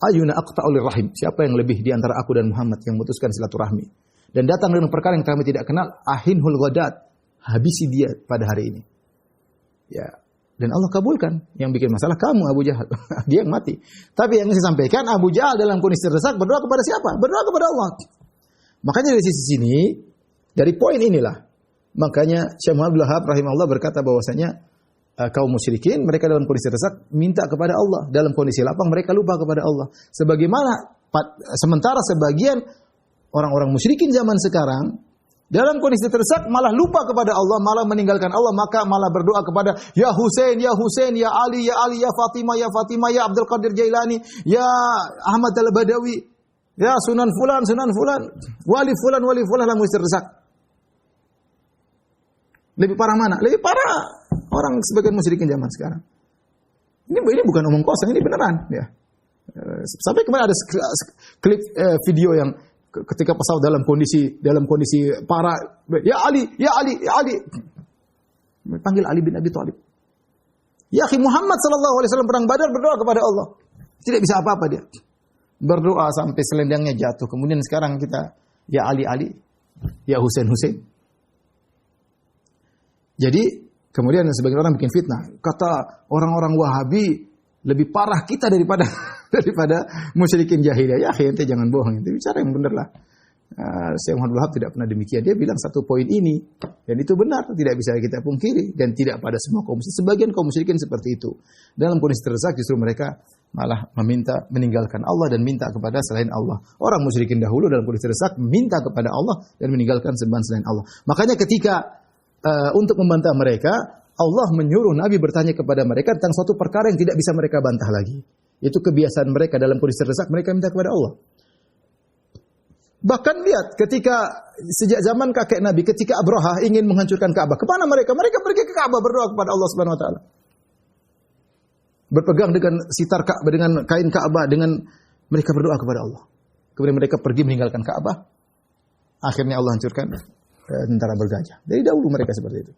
Ayuna aqta'ul rahim. Siapa yang lebih di antara aku dan Muhammad yang memutuskan silaturahmi dan datang dengan perkara yang kami tidak kenal, ahinhul ghadat. Habisi dia pada hari ini. Ya. Dan Allah kabulkan. Yang bikin masalah kamu Abu Jahal. Dia yang mati. Tapi yang saya sampaikan, Abu Jahal dalam kondisi terdesak berdoa kepada siapa? Berdoa kepada Allah. Makanya dari sisi sini, dari poin inilah, makanya Syekh Muhammad bin Wahab rahimahullah berkata bahwasanya kaum musyrikin mereka dalam kondisi terdesak minta kepada Allah, dalam kondisi lapang mereka lupa kepada Allah. Sebagaimana sementara sebagian orang-orang musyrikin zaman sekarang dalam kondisi terdesak malah lupa kepada Allah, malah meninggalkan Allah, maka malah berdoa kepada ya Husain, ya Husain, ya Ali, ya Ali, ya Fatimah, ya Fatimah, ya Abdul Qadir Jailani, ya Ahmad Al-Badawi, ya Sunan Fulan, Wali Fulan dalam kondisi terdesak. Lebih parah mana? Lebih parah orang sebagian musyrikin zaman sekarang. Ini bukan omong kosong, ini beneran. Ya. Sampai kemarin ada klip video yang ketika pesawat dalam kondisi parah, ya Ali, ya Ali, ya Ali. Panggil Ali bin Abi Thalib. Ya akhi, Muhammad sallallahu alaihi wasallam perang Badar berdoa kepada Allah. Tidak bisa apa-apa dia. Berdoa sampai selendangnya jatuh. Kemudian sekarang kita ya Ali, Ali, ya Husain, Husain. Jadi kemudian sebagian orang bikin fitnah. Kata orang-orang Wahabi lebih parah kita daripada musyrikin jahiliyah. Ya, ente jangan bohong. Itu bicara yang benar lah. Syekh Muhammad Wahab tidak pernah demikian. Dia bilang satu poin ini dan itu benar, tidak bisa kita pungkiri dan tidak pada semua kaum musyrikin. Sebagian kaum musyrikin seperti itu. Dalam kondisi terdesak justru mereka malah meminta meninggalkan Allah dan minta kepada selain Allah. Orang musyrikin dahulu dalam kondisi terdesak minta kepada Allah dan meninggalkan sembahan selain Allah. Makanya ketika untuk membantah mereka, Allah menyuruh Nabi bertanya kepada mereka tentang suatu perkara yang tidak bisa mereka bantah lagi. Itu kebiasaan mereka dalam kondisi terdesak, mereka minta kepada Allah. Bahkan lihat ketika sejak zaman kakek Nabi, ketika Abraha ingin menghancurkan Ka'bah, kemana mereka? Mereka pergi ke Ka'bah berdoa kepada Allah Subhanahu Wa Taala. Berpegang dengan sitar Ka'bah, dengan kain Ka'bah, dengan mereka berdoa kepada Allah. Kemudian mereka pergi meninggalkan Ka'bah. Akhirnya Allah hancurkan tentara bergajah. Dari dahulu mereka seperti itu.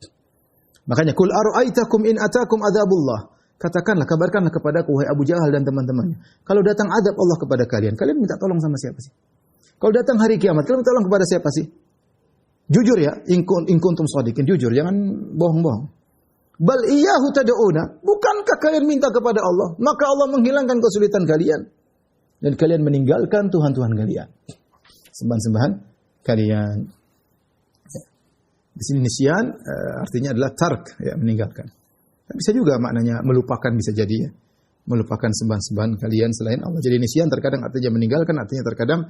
Makanya kul ara'aitakum in atakum adzabullah. Katakanlah, kabarkanlah kepadaku wahai Abu Jahal dan teman-temannya. Kalau datang azab Allah kepada kalian, kalian minta tolong sama siapa sih? Kalau datang hari kiamat, kalian minta tolong kepada siapa sih? Jujur ya, in kuntum shadiqin, jujur, jangan bohong-bohong. Bal iyyahu tad'una. Bukankah kalian minta kepada Allah? Maka Allah menghilangkan kesulitan kalian dan kalian meninggalkan Tuhan-Tuhan kalian. Sembahan-sembahan kalian. Di sini nisyan artinya adalah tark, ya, meninggalkan. Bisa juga maknanya melupakan, bisa jadi ya. Melupakan sembahan-sembahan kalian selain Allah. Jadi nisyan terkadang artinya meninggalkan, artinya terkadang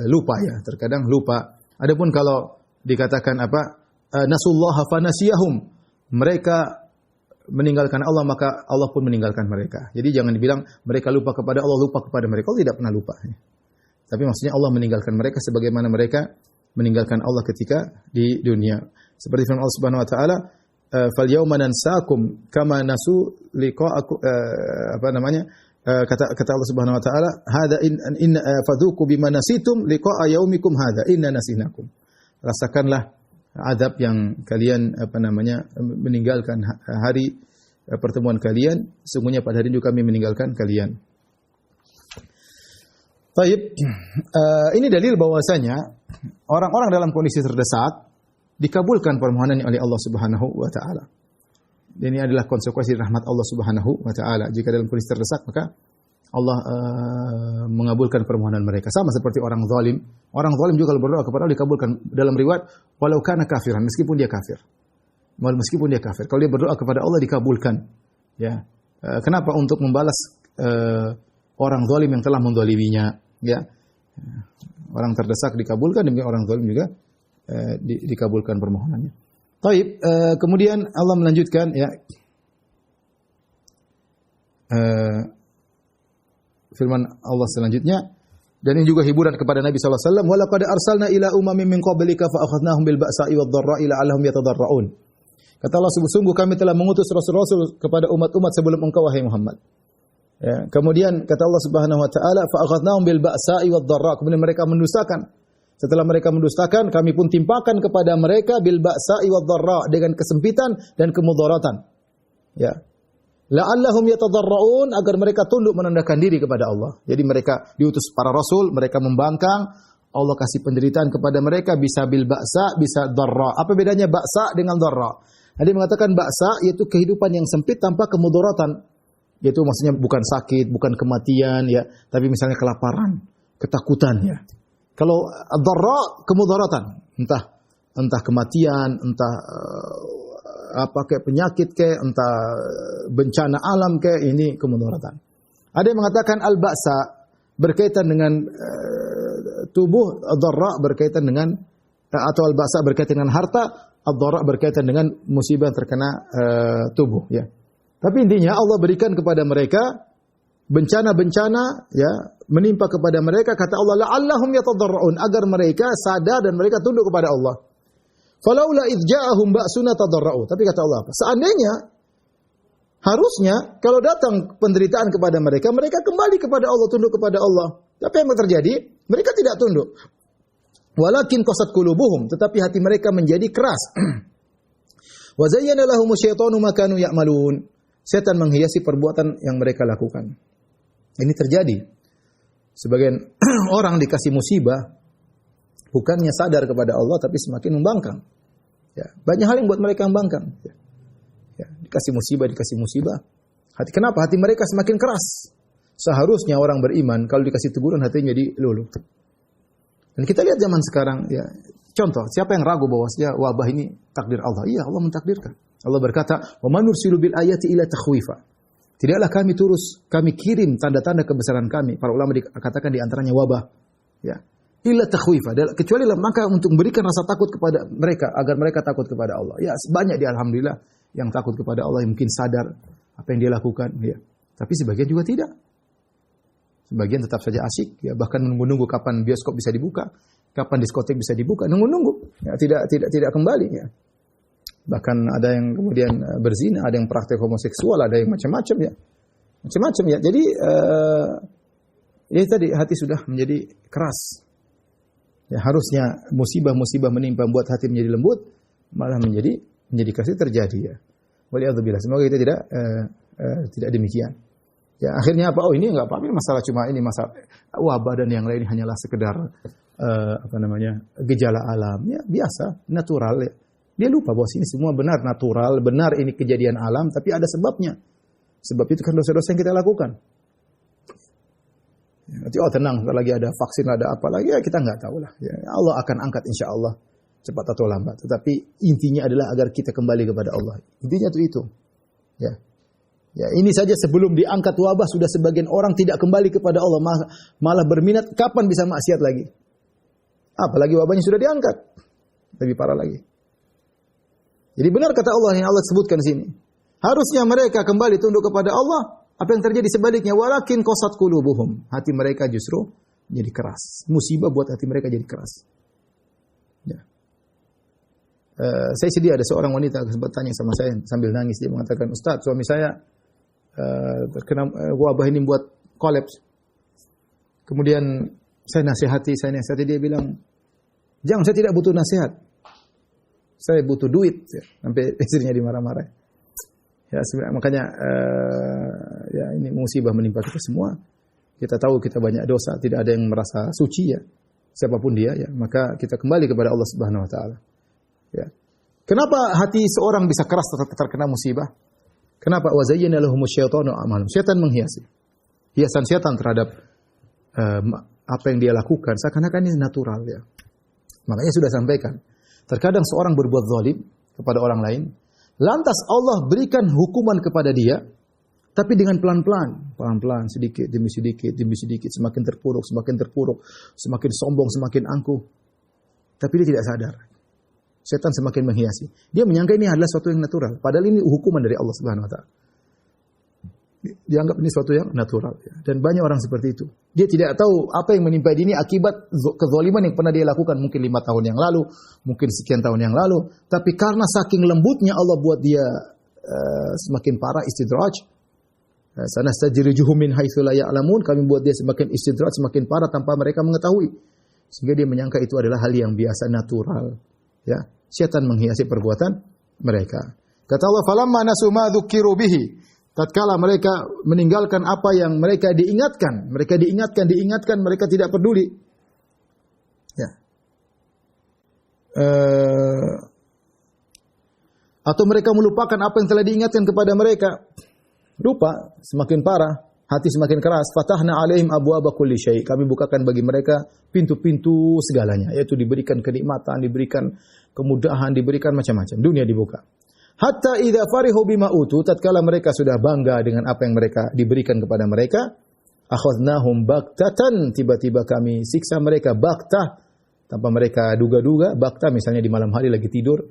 lupa ya, terkadang lupa. Adapun kalau dikatakan nasullaha fanasiyahum, mereka meninggalkan Allah maka Allah pun meninggalkan mereka. Jadi jangan dibilang mereka lupa kepada Allah, lupa kepada mereka. Allah tidak pernah lupa. Ya. Tapi maksudnya Allah meninggalkan mereka sebagaimana mereka meninggalkan Allah ketika di dunia. Seperti firman Allah Subhanahu wa taala, "Fal yauma nansakum kama nasu liqa'akum," kata Allah Subhanahu wa taala, "Hadza in fadhuku bima nasitum liqa'a yaumikum hadza inna nasinakum." Rasakanlah azab yang kalian meninggalkan hari pertemuan kalian, sesungguhnya pada hari itu kami meninggalkan kalian. Baik, ini dalil bahwasanya orang-orang dalam kondisi terdesak dikabulkan permohonannya oleh Allah Subhanahu wa taala. Dan ini adalah konsekuensi rahmat Allah Subhanahu wa taala. Jika dalam kondisi terdesak maka Allah mengabulkan permohonan mereka. Sama seperti orang zalim. Orang zalim juga kalau berdoa kepada Allah dikabulkan. Dalam riwayat walau kana kafiran, meskipun dia kafir. Meskipun dia kafir, kalau dia berdoa kepada Allah dikabulkan. Ya. Kenapa? Untuk membalas orang zalim yang telah menzaliminya, ya. Orang terdesak dikabulkan, demikian orang zalim juga dikabulkan permohonannya. Taib, kemudian Allah melanjutkan ya. Firman Allah selanjutnya, dan ini juga hiburan kepada Nabi sallallahu alaihi wasallam, wa laqad arsalna ila umamin min qablika fa akhadnahum bil ba'sa'i wad dharra'i la'allahum yatadarra'un. Kata Allah, sungguh kami telah mengutus rasul-rasul kepada umat-umat sebelum engkau wahai Muhammad. Ya, kemudian kata Allah Subhanahu wa taala, fa akhadnahum bil ba'sa'i wad dharra'. Kemudian mereka mendustakan. Setelah mereka mendustakan, kami pun timpakan kepada mereka bil ba'sa'i wad dharra', dengan kesempitan dan kemudaratan. ya. La'allahum yatadarraun, agar mereka tunduk menundukkan diri kepada Allah. Jadi mereka diutus para rasul, mereka membangkang, Allah kasih penderitaan kepada mereka, bisa bil ba'sa, bisa darra. Apa bedanya ba'sa dengan darra? Ada mengatakan ba'sa yaitu kehidupan yang sempit tanpa kemudaratan. Yaitu maksudnya bukan sakit, bukan kematian ya, tapi misalnya kelaparan, ketakutan ya. Kalau darra kemudaratan, entah kematian, entah apa kayak penyakit kayak, entah bencana alam kayak, ini kemudaratan. Ada yang mengatakan al-ba'sa berkaitan dengan tubuh, ad-dharra berkaitan dengan atau al-ba'sa berkaitan dengan harta, ad-dharra berkaitan dengan musibah yang terkena tubuh ya. Tapi intinya Allah berikan kepada mereka bencana-bencana ya, menimpa kepada mereka, kata Allah la'allahum yatadarraun, agar mereka sadar dan mereka tunduk kepada Allah. Falaula idh ja'ahum ba'suna tadarra'u. Tapi kata Allah apa? Seandainya, harusnya kalau datang penderitaan kepada mereka, mereka kembali kepada Allah, tunduk kepada Allah. Tapi yang terjadi, mereka tidak tunduk. Walakin qasat qulubuhum, tetapi hati mereka menjadi keras. Wa zayyana lahumus syaitanu ma kanu ya'malun. Setan menghiasi perbuatan yang mereka lakukan. Ini terjadi. Sebagian orang dikasih musibah, bukannya sadar kepada Allah, tapi semakin membangkang. Ya, banyak hal yang buat mereka membangkang. Ya, dikasih musibah. Kenapa? Hati mereka semakin keras. Seharusnya orang beriman, kalau dikasih teguran, hatinya jadi luluh. Dan kita lihat zaman sekarang, ya, contoh, siapa yang ragu bahwasanya wabah ini takdir Allah? Iya, Allah mentakdirkan. Allah berkata, "Wa man nursilu bil ayati ila takhwifa." Tidaklah kami kirim tanda-tanda kebesaran kami. Para ulama dikatakan di antaranya wabah. Ya. Illa takhwifa, kecuali dalam rangka untuk memberikan rasa takut kepada mereka, agar mereka takut kepada Allah. Ya, banyak di alhamdulillah yang takut kepada Allah, yang mungkin sadar apa yang dia lakukan, ya. Tapi sebagian juga tidak. Sebagian tetap saja asyik, ya, bahkan menunggu kapan bioskop bisa dibuka, kapan diskotek bisa dibuka, nunggu. Ya, tidak kembali, ya. Bahkan ada yang kemudian berzina, ada yang praktek homoseksual, ada yang macam-macam, ya. Macam-macam, ya. Jadi tadi hati sudah menjadi keras. Ya, harusnya musibah-musibah menimpa buat hati menjadi lembut, malah menjadi keras. Terjadi, ya. Waliyadzubillah. Semoga kita tidak demikian. Ya, akhirnya apa? Oh, ini enggak apa-apa, masalah cuma ini, masalah wabah dan yang lain hanyalah sekedar gejala alam, ya, biasa, natural, ya. Dia lupa bahwa ini semua benar, natural, benar ini kejadian alam, tapi ada sebabnya. Sebab itu kan dosa-dosa yang kita lakukan. Nanti tenang, lagi ada vaksin, ada apa lagi, ya kita nggak tahu lah. Ya, Allah akan angkat insya Allah cepat atau lambat. Tetapi intinya adalah agar kita kembali kepada Allah. Intinya itu. Ya, ini saja sebelum diangkat wabah sudah sebagian orang tidak kembali kepada Allah, malah berminat kapan bisa maksiat lagi. Apalagi wabahnya sudah diangkat, lebih parah lagi. Jadi benar kata Allah yang Allah sebutkan sini. Harusnya mereka kembali tunduk kepada Allah. Apa yang terjadi sebaliknya? Walakin qasat qulubuhum. Hati mereka justru jadi keras. Musibah buat hati mereka jadi keras. Ya. Saya sedih, ada seorang wanita sempat tanya sama saya sambil nangis. Dia mengatakan, "Ustaz, suami saya terkena wabah ini buat kolaps." Kemudian saya nasihati, dia bilang, "Jangan, saya tidak butuh nasihat. Saya butuh duit." Ya. Sampai istrinya dimarah-marah. Ya, makanya ya, ini musibah menimpa kita semua. Kita tahu kita banyak dosa, tidak ada yang merasa suci, ya. Siapapun dia, ya, maka kita kembali kepada Allah Subhanahu wa taala. Ya. Kenapa hati seorang bisa keras terkena musibah? Kenapa? Wa zayyana lahumus syaitanu a'malahum. Syaitan menghiasi. Hiasan syaitan terhadap apa yang dia lakukan seakan-akan ini natural, ya. Makanya sudah sampaikan, terkadang seorang berbuat zalim kepada orang lain, lantas Allah berikan hukuman kepada dia, tapi dengan pelan-pelan, sedikit demi sedikit, semakin terpuruk, semakin sombong, semakin angkuh. Tapi dia tidak sadar. Setan semakin menghiasi. Dia menyangka ini adalah sesuatu yang natural, padahal ini hukuman dari Allah Subhanahu wa taala. Dianggap ini sesuatu yang natural, ya. Dan banyak orang seperti itu. Dia tidak tahu apa yang menimpa dia ini akibat kezaliman yang pernah dia lakukan mungkin 5 tahun yang lalu, mungkin sekian tahun yang lalu. Tapi karena saking lembutnya Allah buat dia semakin parah istidraj. Sanastajrijuhum min haitsu la ya'lamun. Kami buat dia semakin istidraj, semakin parah tanpa mereka mengetahui. Sehingga dia menyangka itu adalah hal yang biasa, natural. Ya, setan menghiasi perbuatan mereka. Kata Allah, "Falamma nasu ma dzukiru bihi." Tatkala mereka meninggalkan apa yang mereka diingatkan, mereka tidak peduli. Ya. Atau mereka melupakan apa yang telah diingatkan kepada mereka. Lupa, semakin parah, hati semakin keras. Fatahna alaihim abwaaba kulli syai'. Kami bukakan bagi mereka pintu-pintu segalanya, yaitu diberikan kenikmatan, diberikan kemudahan, diberikan macam-macam. Dunia dibuka. Hatta idza farihu bima utu, tatkala mereka sudah bangga dengan apa yang mereka diberikan kepada mereka, akhadnahum baktatan, tiba-tiba kami siksa mereka baktah, tanpa mereka duga-duga. Baktah misalnya di malam hari lagi tidur,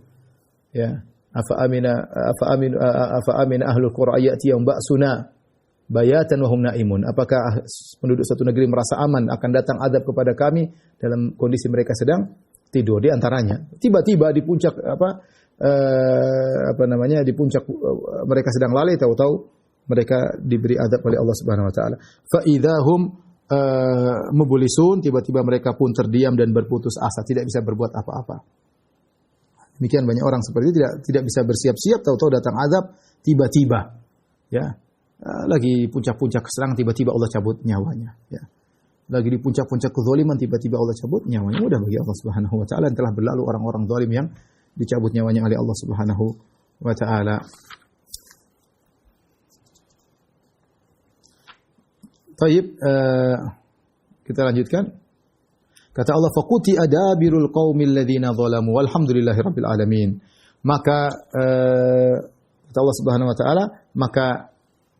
ya. Afa amina ahlul qura ya'tiyahum ba'suna bayatan wa hum naimun. Apakah penduduk satu negeri merasa aman akan datang azab kepada kami dalam kondisi mereka sedang tidur? Di antaranya tiba-tiba di puncak di puncak mereka sedang lalai, tahu-tahu mereka diberi azab oleh Allah Subhanahu wa taala. Fa idzahum mublisun, tiba-tiba mereka pun terdiam dan berputus asa, tidak bisa berbuat apa-apa. Demikian banyak orang seperti itu tidak bisa bersiap-siap, tahu-tahu datang azab tiba-tiba. Ya. Lagi puncak-puncak keserangan, tiba-tiba Allah cabut nyawanya, ya. Lagi di puncak-puncak kezaliman, tiba-tiba Allah cabut nyawanya. Mudah bagi Allah Subhanahu wa taala, yang telah berlalu orang-orang zalim yang dicabut nyawanya oleh Allah Subhanahu wa taala. Baik, kita lanjutkan. Kata Allah, faquti adabirul qaumil ladzina zalamu walhamdulillahirabbil alamin. Maka kata Allah Subhanahu wa taala, maka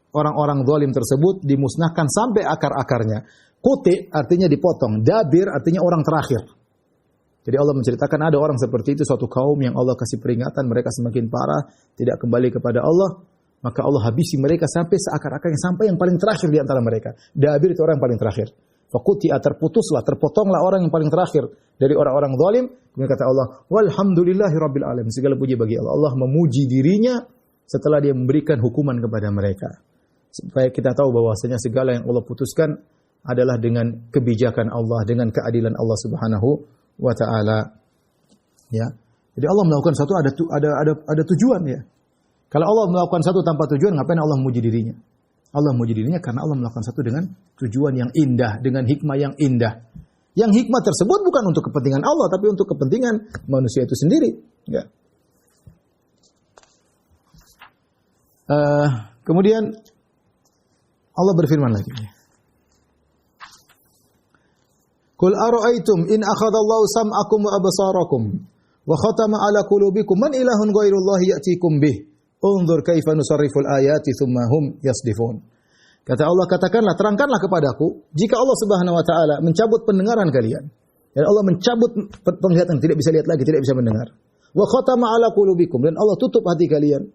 orang-orang zalim tersebut dimusnahkan sampai akar-akarnya. Quti artinya dipotong, dabir artinya orang terakhir. Jadi Allah menceritakan ada orang seperti itu, suatu kaum yang Allah kasih peringatan, mereka semakin parah, tidak kembali kepada Allah, maka Allah habisi mereka sampai seakar-akarnya, sampai yang paling terakhir di antara mereka. Dabir itu orang yang paling terakhir. Faqutia, terputuslah, terpotonglah orang yang paling terakhir dari orang-orang zalim. Kemudian kata Allah, walhamdulillahirabbil alamin. Segala puji bagi Allah. Allah memuji dirinya setelah dia memberikan hukuman kepada mereka. Supaya kita tahu bahwasanya segala yang Allah putuskan adalah dengan kebijakan Allah, dengan keadilan Allah Subhanahu wa taala. Ya. Jadi Allah melakukan sesuatu ada tujuan, ya. Kalau Allah melakukan sesuatu tanpa tujuan, ngapain Allah memuji dirinya? Allah memuji dirinya karena Allah melakukan sesuatu dengan tujuan yang indah, dengan hikmah yang indah. Yang hikmah tersebut bukan untuk kepentingan Allah, tapi untuk kepentingan manusia itu sendiri. Ya. Kemudian Allah berfirman lagi. Qul ara'aytum in akhadallahu sam'akum wa absarakum wa khatama ala qulubikum man ilahun ghairullahi ya'tikum bih. Unzur kaifa nusarriful ayati tsumma hum yasdifun. Kata Allah, katakanlah, terangkanlah kepadaku, jika Allah Subhanahu wa taala mencabut pendengaran kalian, dan Allah mencabut penglihatan, tidak bisa lihat lagi, tidak bisa mendengar. Wa khatama ala qulubikum, dan Allah tutup hati kalian.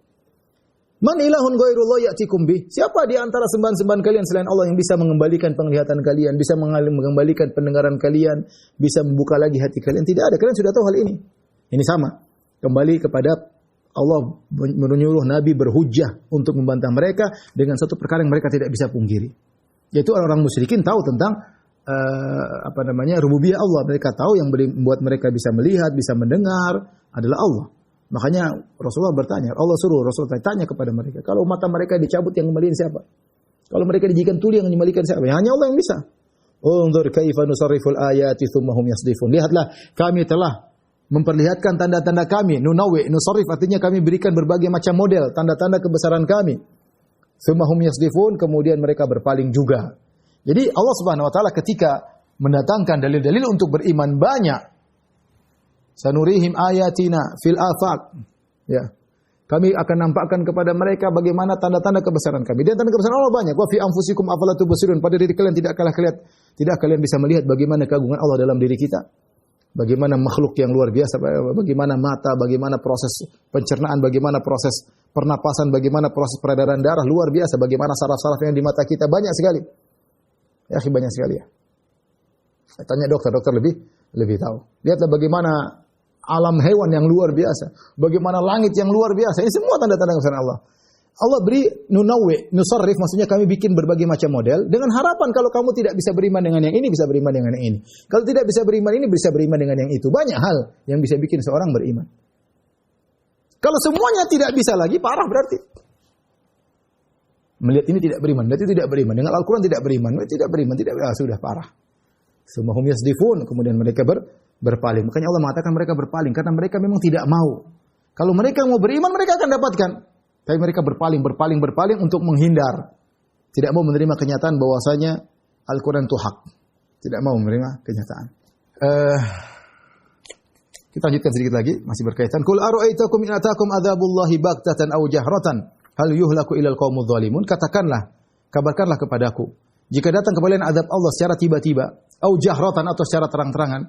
Man ilahun ghairullah ya'tikum bih? Siapa di antara sembahan-sembahan kalian selain Allah yang bisa mengembalikan penglihatan kalian, bisa mengembalikan pendengaran kalian, bisa membuka lagi hati kalian? Tidak ada, kalian sudah tahu hal ini. Ini sama. Kembali kepada Allah menyuruh Nabi berhujjah untuk membantah mereka dengan satu perkara yang mereka tidak bisa pungkiri. Yaitu orang-orang musyrikin tahu tentang rububiyah Allah. Mereka tahu yang membuat mereka bisa melihat, bisa mendengar adalah Allah. Makanya Rasulullah bertanya, Allah suruh Rasulullah tanya kepada mereka, kalau mata mereka dicabut yang kembaliin siapa? Kalau mereka dijikan tuli yang kembalikan siapa? Ya, hanya Allah yang bisa. Unzur kaifa nusarriful ayati tsumma hum yasdifun. Lihatlah, kami telah memperlihatkan tanda-tanda kami. Nunawi, nusarrif artinya kami berikan berbagai macam model, tanda-tanda kebesaran kami. Tsumma hum yasdifun, kemudian mereka berpaling juga. Jadi Allah Subhanahu wa taala ketika mendatangkan dalil-dalil untuk beriman banyak. Sanurihim ayatina fil afaq. Ya. Kami akan nampakkan kepada mereka bagaimana tanda-tanda kebesaran kami. Dan tanda kebesaran Allah banyak. Wa fi anfusikum afala tubsirun. Pada diri kalian tidak kalian bisa melihat bagaimana keagungan Allah dalam diri kita. Bagaimana makhluk yang luar biasa, bagaimana mata, bagaimana proses pencernaan, bagaimana proses pernapasan, bagaimana proses peredaran darah, luar biasa, bagaimana saraf-saraf yang di mata kita, banyak sekali. Ya, banyak sekali ya. Saya tanya dokter lebih tahu. Lihatlah bagaimana alam hewan yang luar biasa, bagaimana langit yang luar biasa. Ini semua tanda-tanda kebesaran Allah. Allah beri nunawwi, nusarrif, maksudnya kami bikin berbagai macam model dengan harapan kalau kamu tidak bisa beriman dengan yang ini, bisa beriman dengan yang ini. Kalau tidak bisa beriman ini, bisa beriman dengan yang itu. Banyak hal yang bisa bikin seorang beriman. Kalau semuanya tidak bisa lagi, parah berarti. Melihat ini tidak beriman, melihat itu tidak beriman. Dengan Al-Quran tidak beriman, tidak beriman, sudah parah. Semua hum yasdifun, kemudian mereka berpaling. Makanya Allah mengatakan mereka berpaling karena mereka memang tidak mau. Kalau mereka mau beriman, mereka akan dapatkan. Tapi mereka berpaling untuk menghindar. Tidak mau menerima kenyataan bahwasanya Al-Quran itu hak. Tidak mau menerima kenyataan. Kita lanjutkan sedikit lagi, masih berkaitan. Qul ara'aitakum in atakum adzabullahi baghtatan aw jahratan hal yuhlaku ilal qaumudz zalimun. Katakanlah, kabarkanlah kepadaku, jika datang kepada kalian azab Allah secara tiba-tiba, au jahratan atau secara terang-terangan.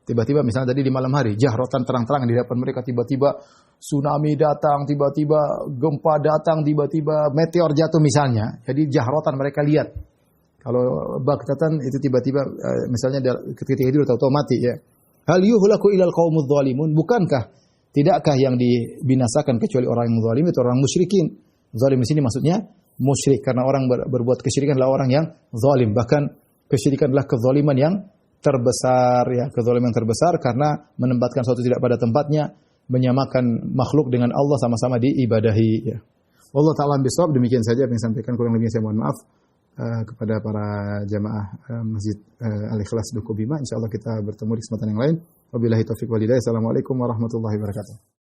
Tiba-tiba misalnya tadi di malam hari, jahratan terang-terangan di hadapan mereka, tiba-tiba tsunami datang, tiba-tiba gempa datang, tiba-tiba meteor jatuh misalnya. Jadi jahratan mereka lihat. Kalau baghtatan itu tiba-tiba misalnya ketika tidur tahu-tahu mati ya. Hal yuhlaku ilal qaumudz zalimun. Bukankah tidakkah yang dibinasakan kecuali orang yang zalim itu orang musyrikin. Zalim di sini maksudnya musyrik karena orang berbuat kesyirikan adalah orang yang zalim. Bahkan kesyirikan adalah kezaliman yang terbesar ya, kezaliman terbesar karena menempatkan sesuatu tidak pada tempatnya, menyamakan makhluk dengan Allah sama-sama diibadahi ya. Wallahu ta'ala bishawab. Demikian saja yang saya sampaikan, kurang lebihnya saya mohon maaf. Kepada para jamaah Masjid Al-Ikhlas Duku Bima. Insyaallah kita bertemu di kesempatan yang lain. Wabillahi taufiq wal hidayah. Assalamualaikum warahmatullahi wabarakatuh.